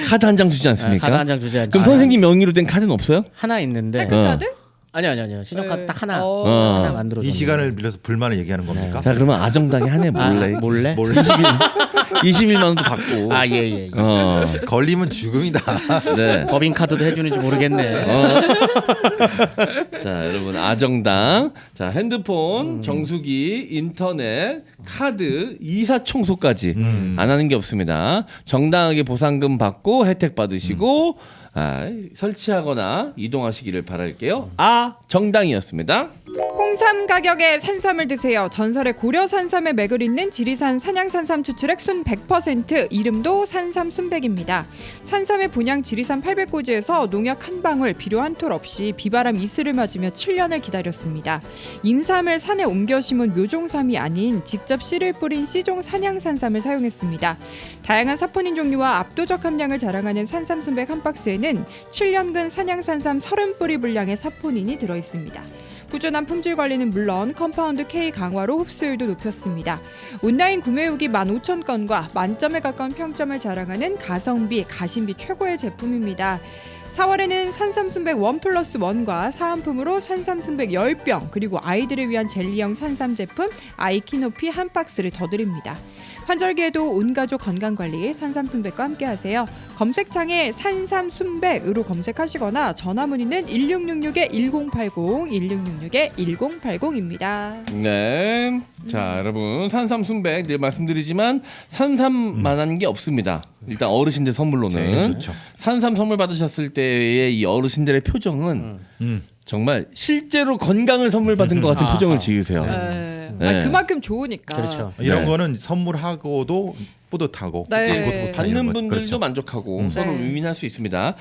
카드 한 장 주지 않습니까? 카드 한 장 주지 않지. 그럼 선생님 명의로 된 카드는 없어요? 하나 있는데. 체크카드? 아니요. 신용카드 네. 딱 하나. 어. 하나 만들어. 이 시간을 빌려서 불만을 얘기하는 겁니까? 자, 그러면 아정당에 한 해 몰래 몰래? 21만 원도 받고. 예. 걸리면 죽음이다. 네. 법인 카드도 해주는지 모르겠네. 자, 여러분 아정당, 자 핸드폰, 정수기, 인터넷, 카드, 이사 청소까지 안 하는 게 없습니다. 정당하게 보상금 받고 혜택 받으시고 설치하거나 이동하시기를 바랄게요. 정당이었습니다. 홍삼 가격에 산삼을 드세요. 전설의 고려 산삼의 맥을 잇는 지리산 산양산삼 추출액 순 100%, 이름도 산삼 순백입니다. 산삼의 본향 지리산 800고지에서 농약 한 방울, 비료 한 톨 없이 비바람 이슬을 맞으며 7년을 기다렸습니다. 인삼을 산에 옮겨 심은 묘종삼이 아닌 직접 씨를 뿌린 씨종 산양산삼을 사용했습니다. 다양한 사포닌 종류와 압도적 함량을 자랑하는 산삼 순백 한 박스에는 7년근 산양산삼 30뿌리 분량의 사포닌이 들어있습니다. 꾸준한 품질 관리는 물론 컴파운드 K 강화로 흡수율도 높였습니다. 온라인 구매 후기 15,000건과 만점에 가까운 평점을 자랑하는 가성비, 가심비 최고의 제품입니다. 4월에는 산삼순백 1+1과 사은품으로 산삼순백 10병 그리고 아이들을 위한 젤리형 산삼 제품 아이키노피 한 박스를 더 드립니다. 환절기에도 온 가족 건강관리에 산삼순백과 함께하세요. 검색창에 산삼순백으로 검색하시거나 전화 문의는 1666-1080 1666-1080입니다. 네. 자, 여러분 산삼순백 늘 말씀드리지만 산삼만한 게 없습니다. 일단 어르신들 선물로는 제일 좋죠. 산삼 선물 받으셨을 때의 이 어르신들의 표정은 정말 실제로 건강을 선물 받은 것 같은 표정을 지으세요. 네. 그만큼 좋으니까. 그렇죠. 이런 네. 거는 선물하고도 뿌듯하고 네. 받고도 뿌듯하고 받는 이런 거. 분들도 그렇죠. 만족하고 서로 네. 윈윈할 수 있습니다.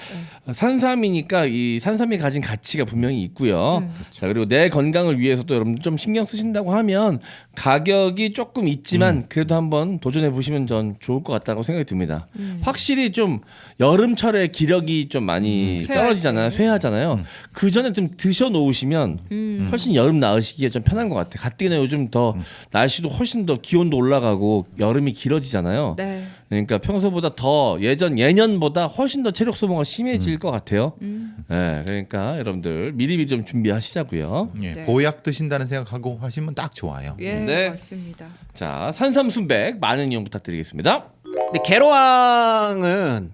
산삼이니까 이 산삼이 가진 가치가 분명히 있고요. 자, 그리고 내 건강을 위해서도 여러분 좀 신경 쓰신다고 하면 가격이 조금 있지만 그래도 한번 도전해 보시면 전 좋을 것 같다고 생각이 듭니다. 확실히 좀 여름철에 기력이 좀 많이 떨어지잖아요. 쇠하잖아요. 그 전에 좀 드셔 놓으시면 훨씬 여름 나으시기에 좀 편한 것 같아요. 가뜩이나 요즘 더 날씨도 훨씬 더 기온도 올라가고 여름이 길어지잖아요. 있잖아요. 네. 그러니까 평소보다 더 예년보다 훨씬 더 체력 소모가 심해질 것 같아요. 네, 그러니까 여러분들 미리미리 좀 준비하시자고요. 예, 네. 보약 드신다는 생각하고 하시면 딱 좋아요. 예, 네. 맞습니다. 자, 산삼순백 많은 이용 부탁드리겠습니다. 근데 개로왕은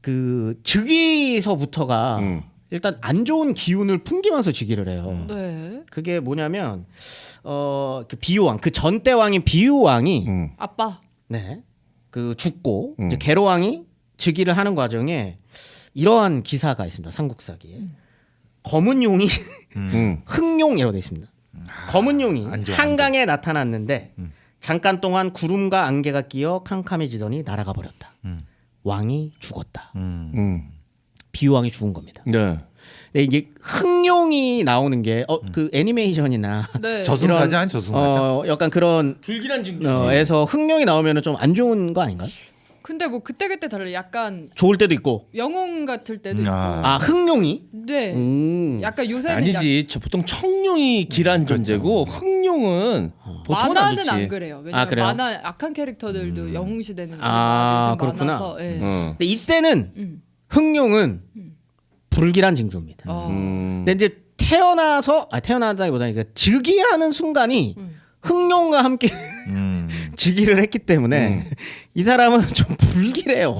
그 즉위서부터가 일단 안 좋은 기운을 풍기면서 즉위를 해요. 네. 그게 뭐냐면 그 비유왕 그 전대 왕인 비유왕이 아빠. 네. 그 죽고 이제 개로왕이 즉위를 하는 과정에 이러한 기사가 있습니다. 삼국사기에. 검은 용이 흑용이라고 되어 있습니다. 검은 용이 안 좋아, 한강에 나타났는데 잠깐 동안 구름과 안개가 끼어 캄캄해지더니 날아가 버렸다. 왕이 죽었다. 비유왕이 죽은 겁니다. 네. 근데 이게 흑룡이 나오는 게 그 애니메이션이나 네. 저승사자 아니 저승사자. 약간 그런 불길한 징조. 에서 흑룡이 나오면은 좀 안 좋은 거 아닌가요? 근데 뭐 그때 달라. 약간 좋을 때도 있고. 영웅 같을 때도 있고. 아 흑룡이? 네. 약간 요새는 아니지. 저 보통 청룡이 길한 존재고 흑룡은 보통은 만화는 아니지. 안 그래요. 아, 왜냐면 그래요? 만화 악한 캐릭터들도 영웅 시대는 아, 요즘 그렇구나. 많아서, 예. 근데 이때는 흑룡은 불길한 징조입니다. 근데 이제 태어나다기보다는 그 즉위하는 순간이 흑룡과 함께 즉위를 했기 때문에 이 사람은 좀 불길해요.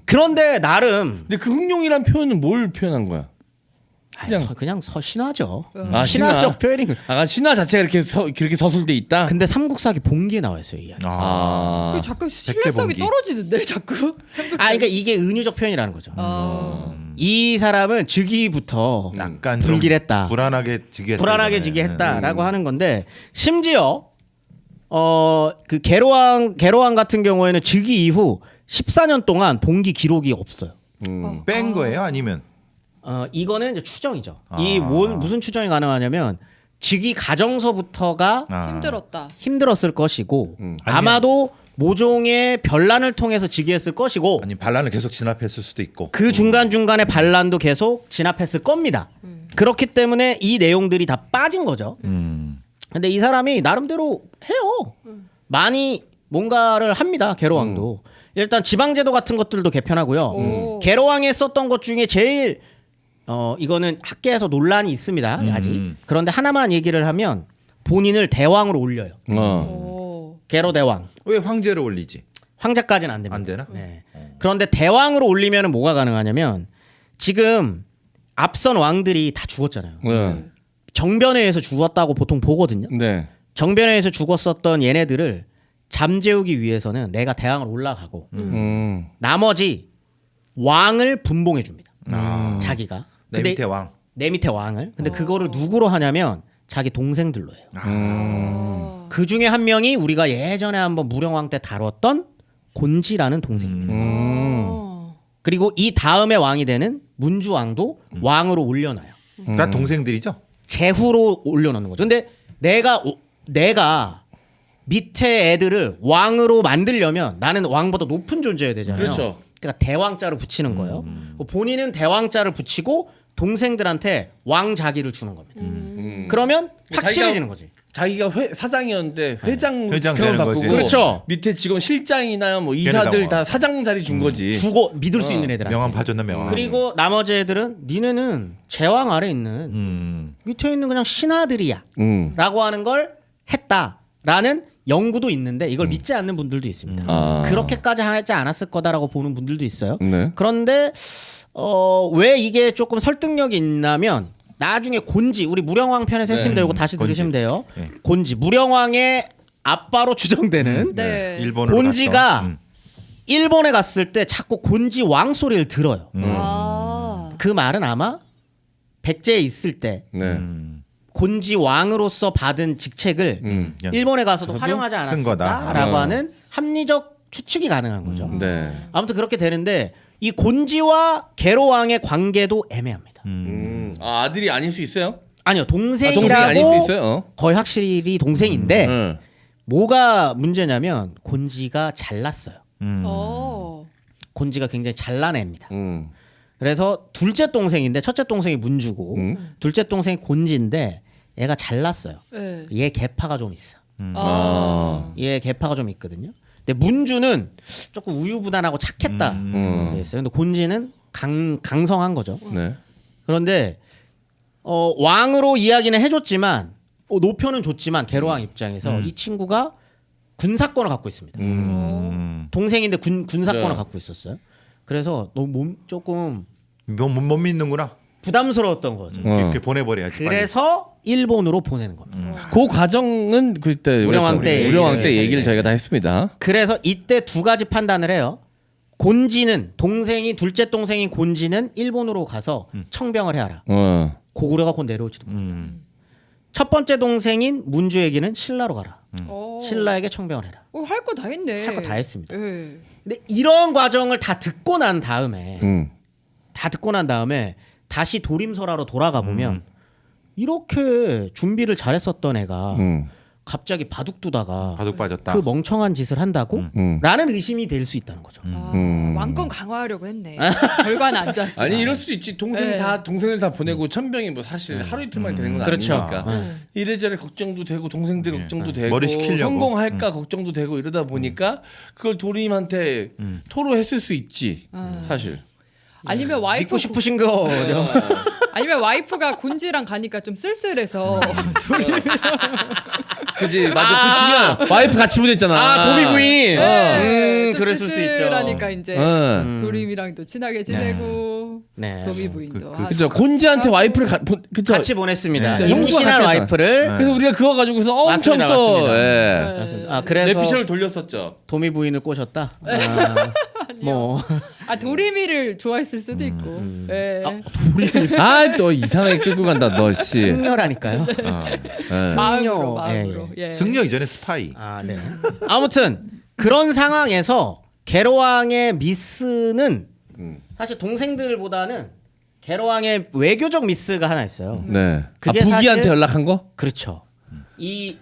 그런데 나름 근데 그 흑룡이란 표현은 뭘 표현한 거야? 그냥 신화죠. 아, 신화적 표현인. 아, 신화 자체가 그렇게 서술돼 있다. 근데 삼국사기 본기에 나와 있어요, 이 이야기. 아, 그 자꾸 신뢰성이 백제봉기. 떨어지는데 자꾸. 그러니까 이게 은유적 표현이라는 거죠. 어. 이 사람은 즉위부터 약간 좀 불길했다. 불안하게 즉위했다. 불안하게 즉위했다라고 하는 건데 심지어 그 개로왕 같은 경우에는 즉위 이후 14년 동안 봉기 기록이 없어요. 뺀 거예요? 아니면 이거는 이제 추정이죠. 무슨 추정이 가능하냐면 즉위 가정서부터가 힘들었다. 힘들었을 것이고 아마도 모종의 변란을 통해서 즉위했을 것이고 아니 반란을 계속 진압했을 수도 있고. 그 중간중간에 반란도 계속 진압했을 겁니다. 그렇기 때문에 이 내용들이 다 빠진 거죠. 근데 이 사람이 나름대로 해요. 많이 뭔가를 합니다. 개로왕도. 일단 지방제도 같은 것들도 개편하고요. 오. 개로왕에 썼던 것 중에 제일 이거는 학계에서 논란이 있습니다. 아직. 그런데 하나만 얘기를 하면 본인을 대왕으로 올려요. 오. 개로 대왕. 왜 황제를 올리지? 황제까지는 안 됩니다. 안 되나? 네. 그런데 대왕으로 올리면 뭐가 가능하냐면 지금 앞선 왕들이 다 죽었잖아요. 네. 정변에 의해서 죽었다고 보통 보거든요. 네. 정변에 의해서 죽었었던 얘네들을 잠재우기 위해서는 내가 대왕으로 올라가고 나머지 왕을 분봉해 줍니다. 자기가. 내 근데 밑에 왕. 내 밑에 왕을. 근데 그거를 누구로 하냐면 자기 동생들로 해요. 그 중에 한 명이 우리가 예전에 한번 무령왕 때 다뤘던 곤지라는 동생입니다. 그리고 이 다음에 왕이 되는 문주왕도 왕으로 올려놔요. 다 동생들이죠? 제후로 올려놓는 거죠. 근데 내가 밑에 애들을 왕으로 만들려면 나는 왕보다 높은 존재여야 되잖아요. 그렇죠. 그러니까 대왕자를 붙이는 거예요. 본인은 대왕자를 붙이고 동생들한테 왕자기를 주는 겁니다. 그러면 확실해지는 거지. 자기가 사장이었는데 회장 회장 직함을 되는 거지. 바꾸고 그렇죠. 밑에 직원 실장이나 뭐 이사들 걔네다 다 사장 자리 준 거지. 주고 믿을 수 있는 애들한테. 명함 봐줬나 명함. 그리고 나머지 애들은 니네는 제왕 아래 있는 밑에 있는 그냥 신하들이야 라고 하는 걸 했다라는 연구도 있는데 이걸 믿지 않는 분들도 있습니다. 아. 그렇게까지 하지 않았을 거다라고 보는 분들도 있어요. 네. 그런데 왜 이게 조금 설득력이 있냐면 나중에 곤지 우리 무령왕 편에서 했습니다. 이거 다시 곤지. 들으시면 돼요. 네. 곤지 무령왕의 아빠로 추정되는 네. 일본으로 곤지가 갔어. 일본에 갔을 때 자꾸 곤지 왕 소리를 들어요. 아. 그 말은 아마 백제에 있을 때 네. 곤지 왕으로서 받은 직책을 그냥 일본에 가서도 가서도 활용하지 쓴 거다. 않았을까라고 아. 하는 합리적 추측이 가능한 거죠. 네. 아무튼 그렇게 되는데 이 곤지와 개로왕의 관계도 애매합니다. 아, 아들이 아닐 수 있어요? 아니요 동생이 아닐 수 동생이라고 있어요? 거의 확실히 동생인데 네. 뭐가 문제냐면 곤지가 잘났어요. 어. 곤지가 굉장히 잘난 애입니다. 그래서 둘째 동생인데 첫째 동생이 문주고 둘째 동생이 곤지인데 얘가 잘났어요. 네. 얘 개파가 좀 있어. 아. 얘 개파가 좀 있거든요. 근데 문주는 조금 우유부단하고 착했다 돼 있어요. 근데 곤지는 강성한 거죠. 네. 그런데 왕으로 이야기는 해줬지만 노표는 줬지만 계로왕 입장에서 이 친구가 군사권을 갖고 있습니다. 동생인데 군사권을 네. 갖고 있었어요. 그래서 너무 조금 못 믿는구나. 부담스러웠던 거죠. 이렇게 보내버려야지. 그래서 일본으로 보내는 겁니다. 그 과정은 그때 우령왕 때 우령왕 때 얘기를 얘기를 저희가 다 했습니다. 그래서 이때 두 가지 판단을 해요. 곤지는 둘째 동생인 곤지는 일본으로 가서 청병을 해야라. 고구려가 곧 내려올지도 몰라. 첫 번째 동생인 문주에게는 신라로 가라. 신라에게 청병을 해라. 할 거 다 했네. 할 거 다 했습니다. 예. 근데 이런 과정을 다 듣고 난 다음에 다시 도림설화로 돌아가 보면 이렇게 준비를 잘했었던 애가 갑자기 바둑 두다가 바둑 빠졌다. 그 멍청한 짓을 한다고? 라는 의심이 될 수 있다는 거죠. 왕권 강화하려고 했네. 결과는 안 좋았지. 아니 이럴 수도 있지. 동생들 다 보내고 천병이 뭐 사실 하루 이틀만 되는 건 그렇죠. 아니니까. 이래저래 걱정도 되고 동생들 걱정도 되고 머리 식히려고. 성공할까 걱정도 되고 이러다 보니까 그걸 도림한테 토로했을 수 있지. 사실. 아니면 와이프 믿고 싶으신 거죠. 아니면 와이프가 곤지랑 가니까 좀 쓸쓸해서 그지 맞아. 그 중요한 와이프 같이 보냈잖아. 도미 부인. 좀 그랬을 수 있죠. 쓸쓸하니까 이제 응. 도림이랑도 친하게 지내고 네. 도미 부인도 그죠. 곤지한테 와이프를 그쵸. 같이 보냈습니다. 네. 형수가 임신한 같이 와이프를. 그래서 우리가 그거 가지고서 엄청 맞습니다, 또 맞습니다. 예. 맞습니다. 그래서 내피셜을 돌렸었죠. 도미 부인을 꼬셨다. 뭐 도림이를 좋아했을 수도 있고. 예. 아 또 이상하게 끌고 간다 너 씨. 승려라니까요. 예. 마음으로. 예, 예. 승려 이전에 스파이. 네. 아무튼 그런 상황에서 계로왕의 미스는 사실 동생들보다는 계로왕의 외교적 미스가 하나 있어요. 네. 그게 부기한테 사실- 연락한 거? 그렇죠. 이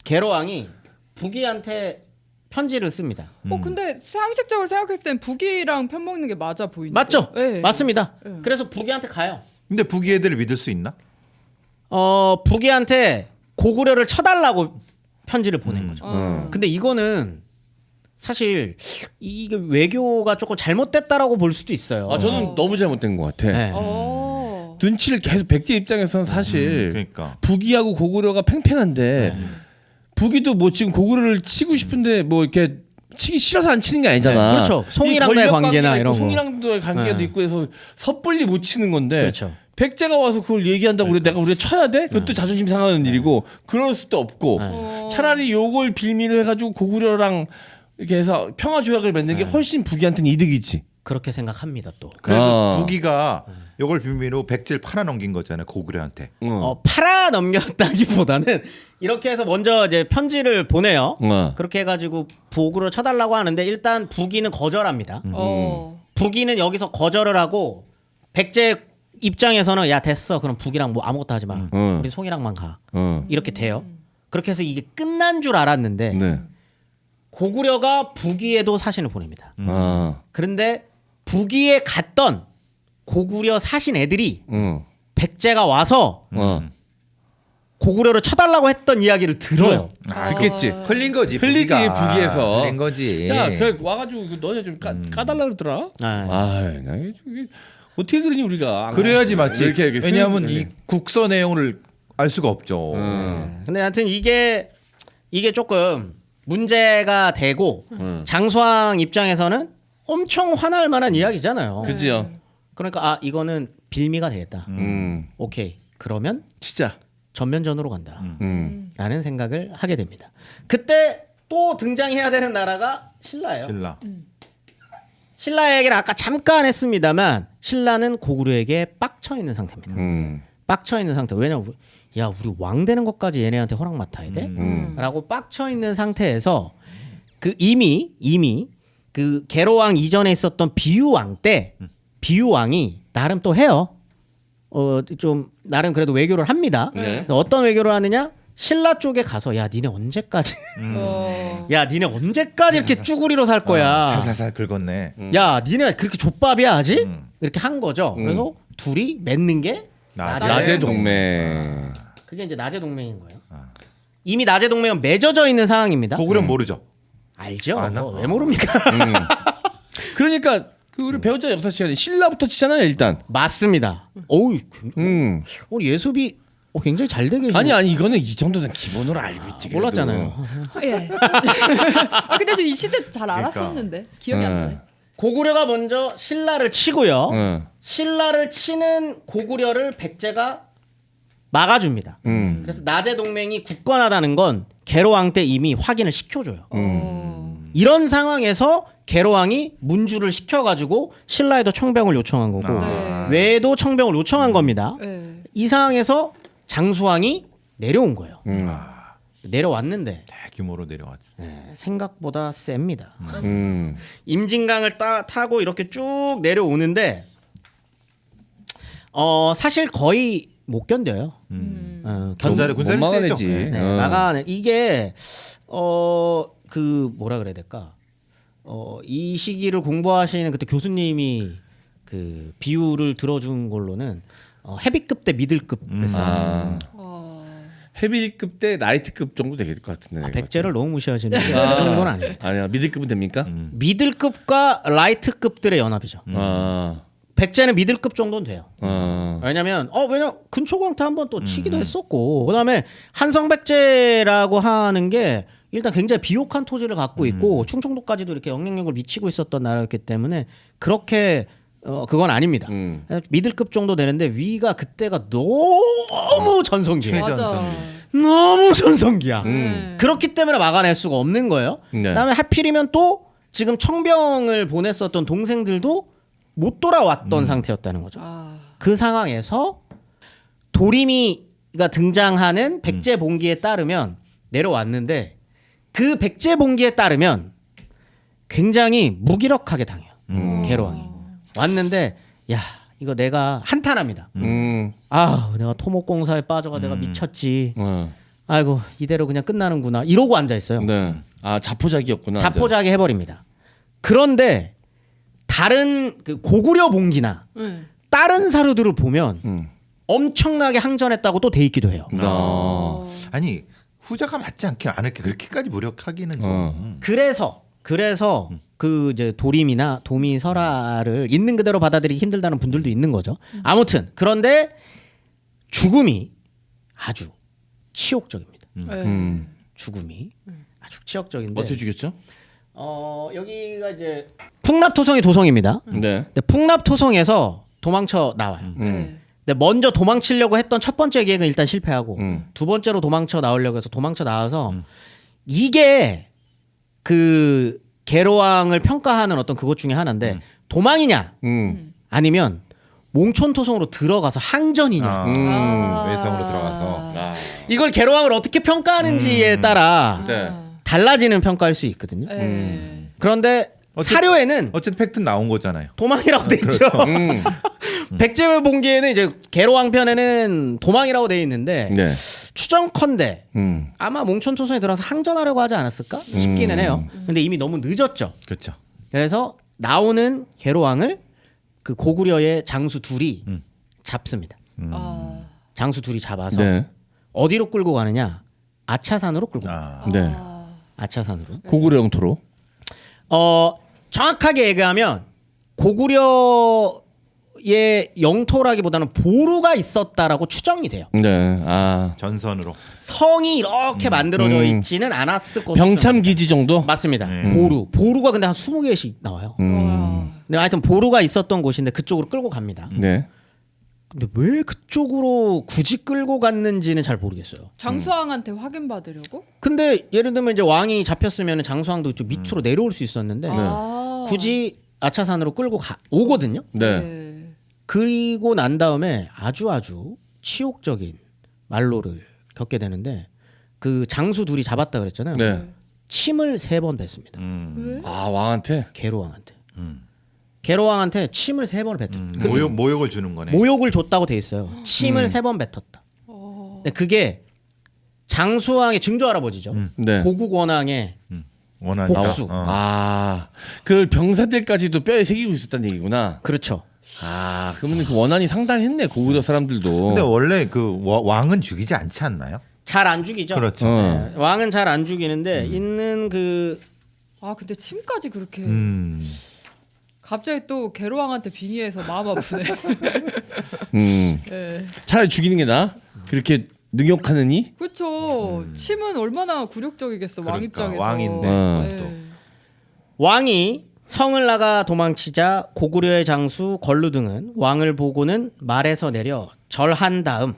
계로왕이 부기한테 편지를 씁니다. 근데 상식적으로 생각했을 땐 북이랑 편먹는 게 맞아 보이는데. 맞죠? 예. 맞습니다. 그래서 부기한테 가요. 근데 북이 애들을 믿을 수 있나? 부기한테 고구려를 쳐달라고 편지를 보낸 거죠. 근데 이거는 사실 이게 외교가 조금 잘못됐다라고 볼 수도 있어요. 아 저는 너무 잘못된 것 같아. 네. 눈치를 계속 백제 입장에서는 사실 그러니까. 부기하고 고구려가 팽팽한데 부기도 뭐 지금 고구려를 치고 싶은데 뭐 이렇게 치기 싫어서 안 치는 게 아니잖아. 네, 그렇죠. 이 송이랑과의 권력 관계나 관계가 이런 있고 거. 송이랑과의 관계도 네. 있고 해서 섣불리 못 치는 건데 그렇죠. 백제가 와서 그걸 얘기한다고 우리가 쳐야 돼? 그것도 자존심 상하는 일이고 그럴 수도 없고 차라리 요걸 빌미로 해가지고 고구려랑 이렇게 해서 평화 조약을 맺는 게 훨씬 부기한테는 이득이지. 그렇게 생각합니다 또. 그래서 북이가 요걸 빌미로 백제를 팔아넘긴 거잖아요 고구려한테. 팔아 넘겼다기보다는 이렇게 해서 먼저 이제 편지를 보내요. 그렇게 해가지고 고구려 쳐달라고 하는데 일단 부기는 거절합니다. 부기는 여기서 거절을 하고 백제 입장에서는 야 됐어 그럼 북이랑 뭐 아무것도 하지 마. 우리 송이랑만 가. 이렇게 돼요. 그렇게 해서 이게 끝난 줄 알았는데 네. 고구려가 북위에도 사신을 보냅니다. 그런데 북위에 갔던 고구려 사신 애들이 백제가 와서 고구려를 쳐달라고 했던 이야기를 들어요. 듣겠지. 흘린 거지. 흘리지, 북이가. 북이에서. 흘린 거지. 야, 그 와가지고 너네 좀 까달라 그러더라. 나 이게 어떻게 그러니 우리가. 그래야지 맞지. 이렇게 왜냐하면 쓰는 이 국서 내용을 알 수가 없죠. 근데 하여튼 이게 조금 문제가 되고 장수왕 입장에서는 엄청 화날 만한 이야기잖아요. 그지요. 그러니까 이거는 빌미가 되겠다. 오케이. 그러면 진짜. 전면전으로 간다. 라는 생각을 하게 됩니다. 그때 또 등장해야 되는 나라가 신라예요. 신라. 신라 얘기를 아까 잠깐 했습니다만 신라는 고구려에게 빡쳐 있는 상태입니다. 빡쳐 있는 상태. 왜냐면 우리 왕 되는 것까지 얘네한테 허락 맡아야 돼? 라고 빡쳐 있는 상태에서 그 이미 그 계로왕 이전에 있었던 비유왕 때 비유왕이 나름 또 해요. 좀 나름 그래도 외교를 합니다. 네. 어떤 외교를 하느냐? 신라 쪽에 가서 야 니네 언제까지 이렇게 쭈구리로 살 거야. 살살살 긁었네. 야 니네 그렇게 족밥이야 아직? 이렇게 한 거죠. 그래서 둘이 맺는 게 낮의 동맹. 그게 이제 낮의 동맹인 거예요. 이미 낮의 동맹은 맺어져 있는 상황입니다. 고구려는 모르죠. 알죠. 아나? 왜 모릅니까? 그러니까 그 우리 배우자 역사 시간에 신라부터 치잖아요 일단. 맞습니다. 어우, 예습이 굉장히 잘 되게 아니 이거는 이 정도는 기본으로 알고 있지. 그래도. 몰랐잖아요. 예. 근데 저 이 시대 잘 알았었는데 기억이 안 나네. 고구려가 먼저 신라를 치고요. 응. 신라를 치는 고구려를 백제가 막아줍니다. 그래서 나제 동맹이 굳건하다는 건 개로왕 때 이미 확인을 시켜줘요. 이런 상황에서 개로왕이 문주를 시켜가지고 신라에도 청병을 요청한 거고 네. 외에도 청병을 요청한 겁니다. 네. 이 상황에서 장수왕이 내려온 거예요. 내려왔는데 대규모로 내려왔지. 생각보다 셉니다. 음. 임진강을 타고 이렇게 쭉 내려오는데 사실 거의 못 견뎌요. 군사를 못 세죠. 막아내지. 네. 나가는 이게 그 뭐라 그래야 될까? 이 시기를 공부하시는 그때 교수님이 그 비율을 들어준 걸로는 헤비급 대 미들급했어요. 아. 헤비급 대 라이트급 정도 되겠을 것 같은데. 백제를 너무 무시하시는데 그 정도는 아닙니다. 아니야 미들급은 됩니까? 미들급과 라이트급들의 연합이죠. 백제는 미들급 정도는 돼요. 왜냐면 근초광태 한번 또 치기도 했었고 그다음에 한성백제라고 하는 게 일단 굉장히 비옥한 토지를 갖고 있고 충청도까지도 이렇게 영향력을 미치고 있었던 나라였기 때문에 그렇게 그건 아닙니다. 미들급 정도 되는데 위가 그때가 너무 전성기예요. 맞아. 너무 전성기야. 그렇기 때문에 막아낼 수가 없는 거예요. 네. 그다음에 하필이면 또 지금 청병을 보냈었던 동생들도 못 돌아왔던 상태였다는 거죠. 그 상황에서 도리미가 등장하는 백제봉기에 따르면 내려왔는데 그 백제봉기에 따르면 굉장히 무기력하게 당해요. 개로왕이 왔는데 야 이거 내가 한탄합니다. 내가 토목공사에 빠져가 내가 미쳤지. 아이고 이대로 그냥 끝나는구나 이러고 앉아 있어요. 네. 아 자포자기였구나. 자포자기 해버립니다. 그런데 다른 그 고구려 봉기나 다른 사료들을 보면 엄청나게 항전했다고 또 돼 있기도 해요. 아니 후자가 맞지 않을게 그렇게까지 무력하기는 좀. 그래서 그 이제 도림이나 도미설화를 있는 그대로 받아들이기 힘들다는 분들도 있는 거죠. 아무튼 그런데 죽음이 아주 치욕적입니다. 죽음이 아주 치욕적인데 어떻게 죽였죠? 여기가 이제 풍납토성이 도성입니다. 네. 근데 풍납토성에서 도망쳐 나와요. 근데 먼저 도망치려고 했던 첫 번째 계획은 일단 실패하고 두 번째로 도망쳐 나오려고 해서 도망쳐 나와서 이게 그 개로왕을 평가하는 어떤 그것 중에 하나인데 도망이냐 아니면 몽촌토성으로 들어가서 항전이냐 외성으로 들어가서 이걸 개로왕을 어떻게 평가하는지에 따라 네. 달라지는 평가일 수 있거든요. 그런데 사료에는 어쨌든 팩트는 나온 거잖아요. 도망이라고 돼 있죠. 백제봉기에는 이제 개로왕 편에는 도망이라고 돼 있는데 네. 추정컨대 아마 몽촌토성에 들어가서 항전하려고 하지 않았을까 싶기는 해요. 근데 이미 너무 늦었죠. 그렇죠. 그래서 나오는 개로왕을 그 고구려의 장수 둘이 잡습니다. 장수 둘이 잡아서 네. 어디로 끌고 가느냐? 아차산으로 끌고 가요. 네. 아차산으로. 고구려 영토로. 정확하게 얘기하면 고구려의 영토라기보다는 보루가 있었다라고 추정이 돼요. 네. 아. 전선으로. 성이 이렇게 만들어져 있지는 않았을 것으로 병참 기지 정도? 맞습니다. 보루가 근데 한 20개씩 나와요. 근데 하여튼 보루가 있었던 곳인데 그쪽으로 끌고 갑니다. 네. 근데 왜 그쪽으로 굳이 끌고 갔는지는 잘 모르겠어요. 장수왕한테 확인 받으려고? 근데 예를 들면 이제 왕이 잡혔으면 장수왕도 이쪽 밑으로 내려올 수 있었는데 굳이 아차산으로 끌고 오거든요. 네. 그리고 난 다음에 아주 치욕적인 말로를 겪게 되는데 그 장수 둘이 잡았다 그랬잖아요. 네. 침을 3번 뱉습니다. 아 왕한테. 개로왕한테. 개로왕한테 침을 3번을 뱉었다. 모욕을 주는 거네. 모욕을 줬다고 돼 있어요. 침을 3번 뱉었다. 근데 그게 장수왕의 증조 할아버지죠. 네. 고국 원왕의 원한이. 복수. 그 병사들까지도 뼈에 새기고 있었다는 얘기구나. 그렇죠. 아, 그러면 그 원한이 상당했네 고구려 사람들도. 근데 원래 그 왕은 죽이지 않지 않나요? 잘 안 죽이죠. 그렇죠. 네. 왕은 잘 안 죽이는데 있는 그 아 근데 침까지 그렇게 갑자기 또 계로왕한테 빙의해서 마음 아프네. 네. 차라리 죽이는 게 나아. 그렇게 능욕하느니. 그렇죠. 침은 얼마나 굴욕적이겠어 왕 그러니까, 입장에서. 왕인데. 네. 왕이 성을 나가 도망치자 고구려의 장수 걸루 등은 왕을 보고는 말에서 내려 절한 다음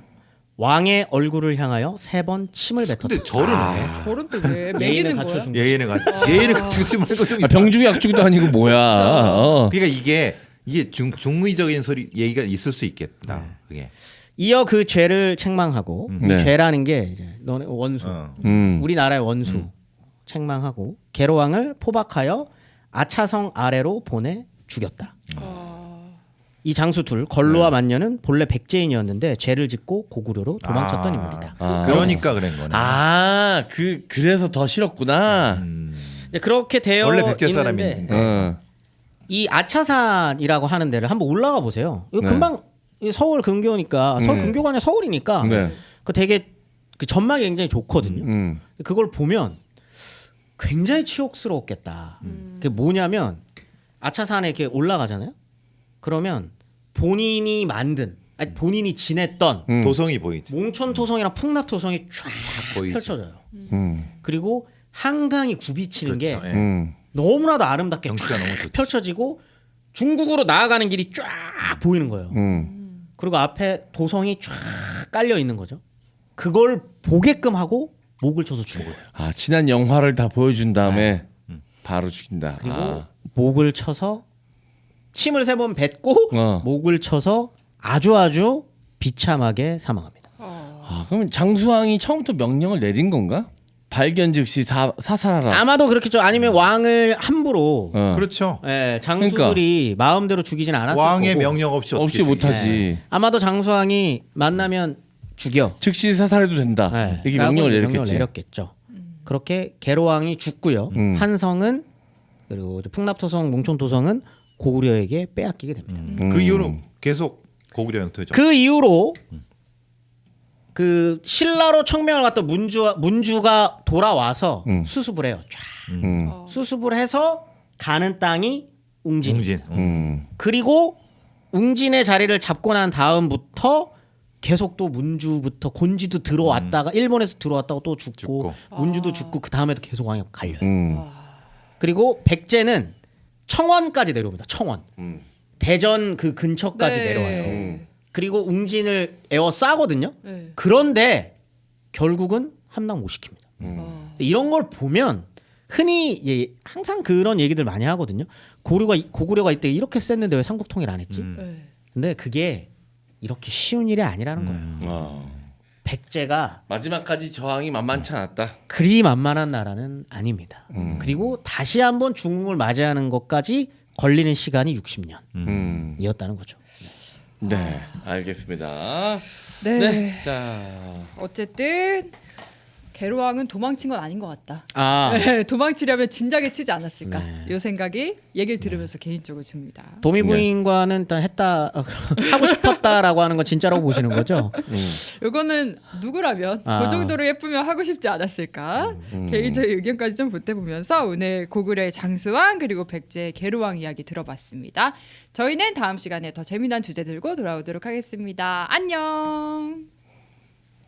왕의 얼굴을 향하여 3번 침을 뱉었다. 근데 절은 해. 저런 또왜 예의는 매기는 거야? 갖춰준 거야. 예의는 가지. 예의는 갖추지 말고 좀. 병중이 약중도 아니고 뭐야. 그러니까 이게 중의적인 소리 얘기가 있을 수 있겠다. 그게. 이어 그 죄를 책망하고 이 네. 죄라는 게 이제 너네 원수, 우리나라의 원수 책망하고 계로왕을 포박하여 아차성 아래로 보내 죽였다. 이 장수 둘 걸루와 만녀는 본래 백제인이었는데 죄를 짓고 고구려로 도망쳤던 인물이다. 그러니까 그런 거네. 그래서 더 싫었구나. 이제 그렇게 되어 원래 백제 있는데 사람인데. 이 아차산이라고 하는 데를 한번 올라가 보세요. 이거 네. 금방 서울 근교니까 서울 근교가 아니라 서울이니까 네. 그 되게 그 전망이 굉장히 좋거든요. 그걸 보면 굉장히 치욕스러웠겠다. 그게 뭐냐면 아차산에 이렇게 올라가잖아요. 그러면 본인이 만든, 아니 본인이 지냈던 도성이 보이지. 몽촌토성이랑 풍납토성이 쫙 보이지. 펼쳐져요. 그리고 한강이 굽이치는 게 그렇죠. 예. 너무나도 아름답게 경치가 쫙 너무 좋지. 펼쳐지고 중국으로 나아가는 길이 쫙 보이는 거예요. 그리고 앞에 도성이 쫙 깔려 있는 거죠. 그걸 보게끔 하고 목을 쳐서 죽어요. 아 지난 영화를 다 보여준 다음에 바로 죽인다. 그리고 목을 쳐서 침을 3번 뱉고 목을 쳐서 아주 비참하게 사망합니다. 그러면 장수왕이 처음부터 명령을 내린 건가? 발견 즉시 사살하라. 아마도 그렇겠죠. 아니면 왕을 함부로 그렇죠. 장수들이 마음대로 죽이진 않았을 왕의 거고. 명령 없이 어떻게 없이 죽이지? 못하지. 아마도 장수왕이 만나면 죽여. 즉시 사살해도 된다. 이렇게 라고 명령을 명령을 내렸겠지. 내렸겠죠. 그렇게 계로왕이 죽고요. 한성은 그리고 이제 풍납토성, 몽촌토성은 고구려에게 빼앗기게 됩니다. 그 이후로 계속 고구려 영토죠. 그 이후로 그 신라로 청명을 갔던 문주가 돌아와서 수습을 해요. 쫙 수습을 해서 가는 땅이 웅진. 그리고 웅진의 자리를 잡고 난 다음부터 계속 또 문주부터 곤지도 들어왔다가 일본에서 들어왔다가 또 죽고 문주도 죽고 그 다음에도 계속 왕이 갈려요. 그리고 백제는 청원까지 내려옵니다. 청원. 대전 그 근처까지 네. 내려와요. 그리고 웅진을 에워싸거든요. 네. 그런데 결국은 함락 못 시킵니다. 이런 걸 보면 흔히 항상 그런 얘기들 많이 하거든요. 고구려가 이때 이렇게 셌는데 왜 삼국 통일 안 했지? 네. 근데 그게 이렇게 쉬운 일이 아니라는 거예요. 백제가 마지막까지 저항이 만만치 않았다. 그리 만만한 나라는 아닙니다. 그리고 다시 한번 중국을 맞이하는 것까지 걸리는 시간이 60년이었다는 거죠. 네, 알겠습니다. 네. 네, 자, 어쨌든 계로왕은 도망친 건 아닌 것 같다. 아, 도망치려면 진작에 치지 않았을까? 네. 이 생각이 얘기를 들으면서 개인적으로 듭니다. 도미 부인과는 일단 했다 하고 싶었다라고 하는 거 진짜라고 보시는 거죠? 이거는 누구라면 그 정도로 예쁘면 하고 싶지 않았을까? 개인적인 의견까지 좀 보태보면서 오늘 고구려의 장수왕 그리고 백제의 계로왕 이야기 들어봤습니다. 저희는 다음 시간에 더 재미난 주제 들고 돌아오도록 하겠습니다. 안녕.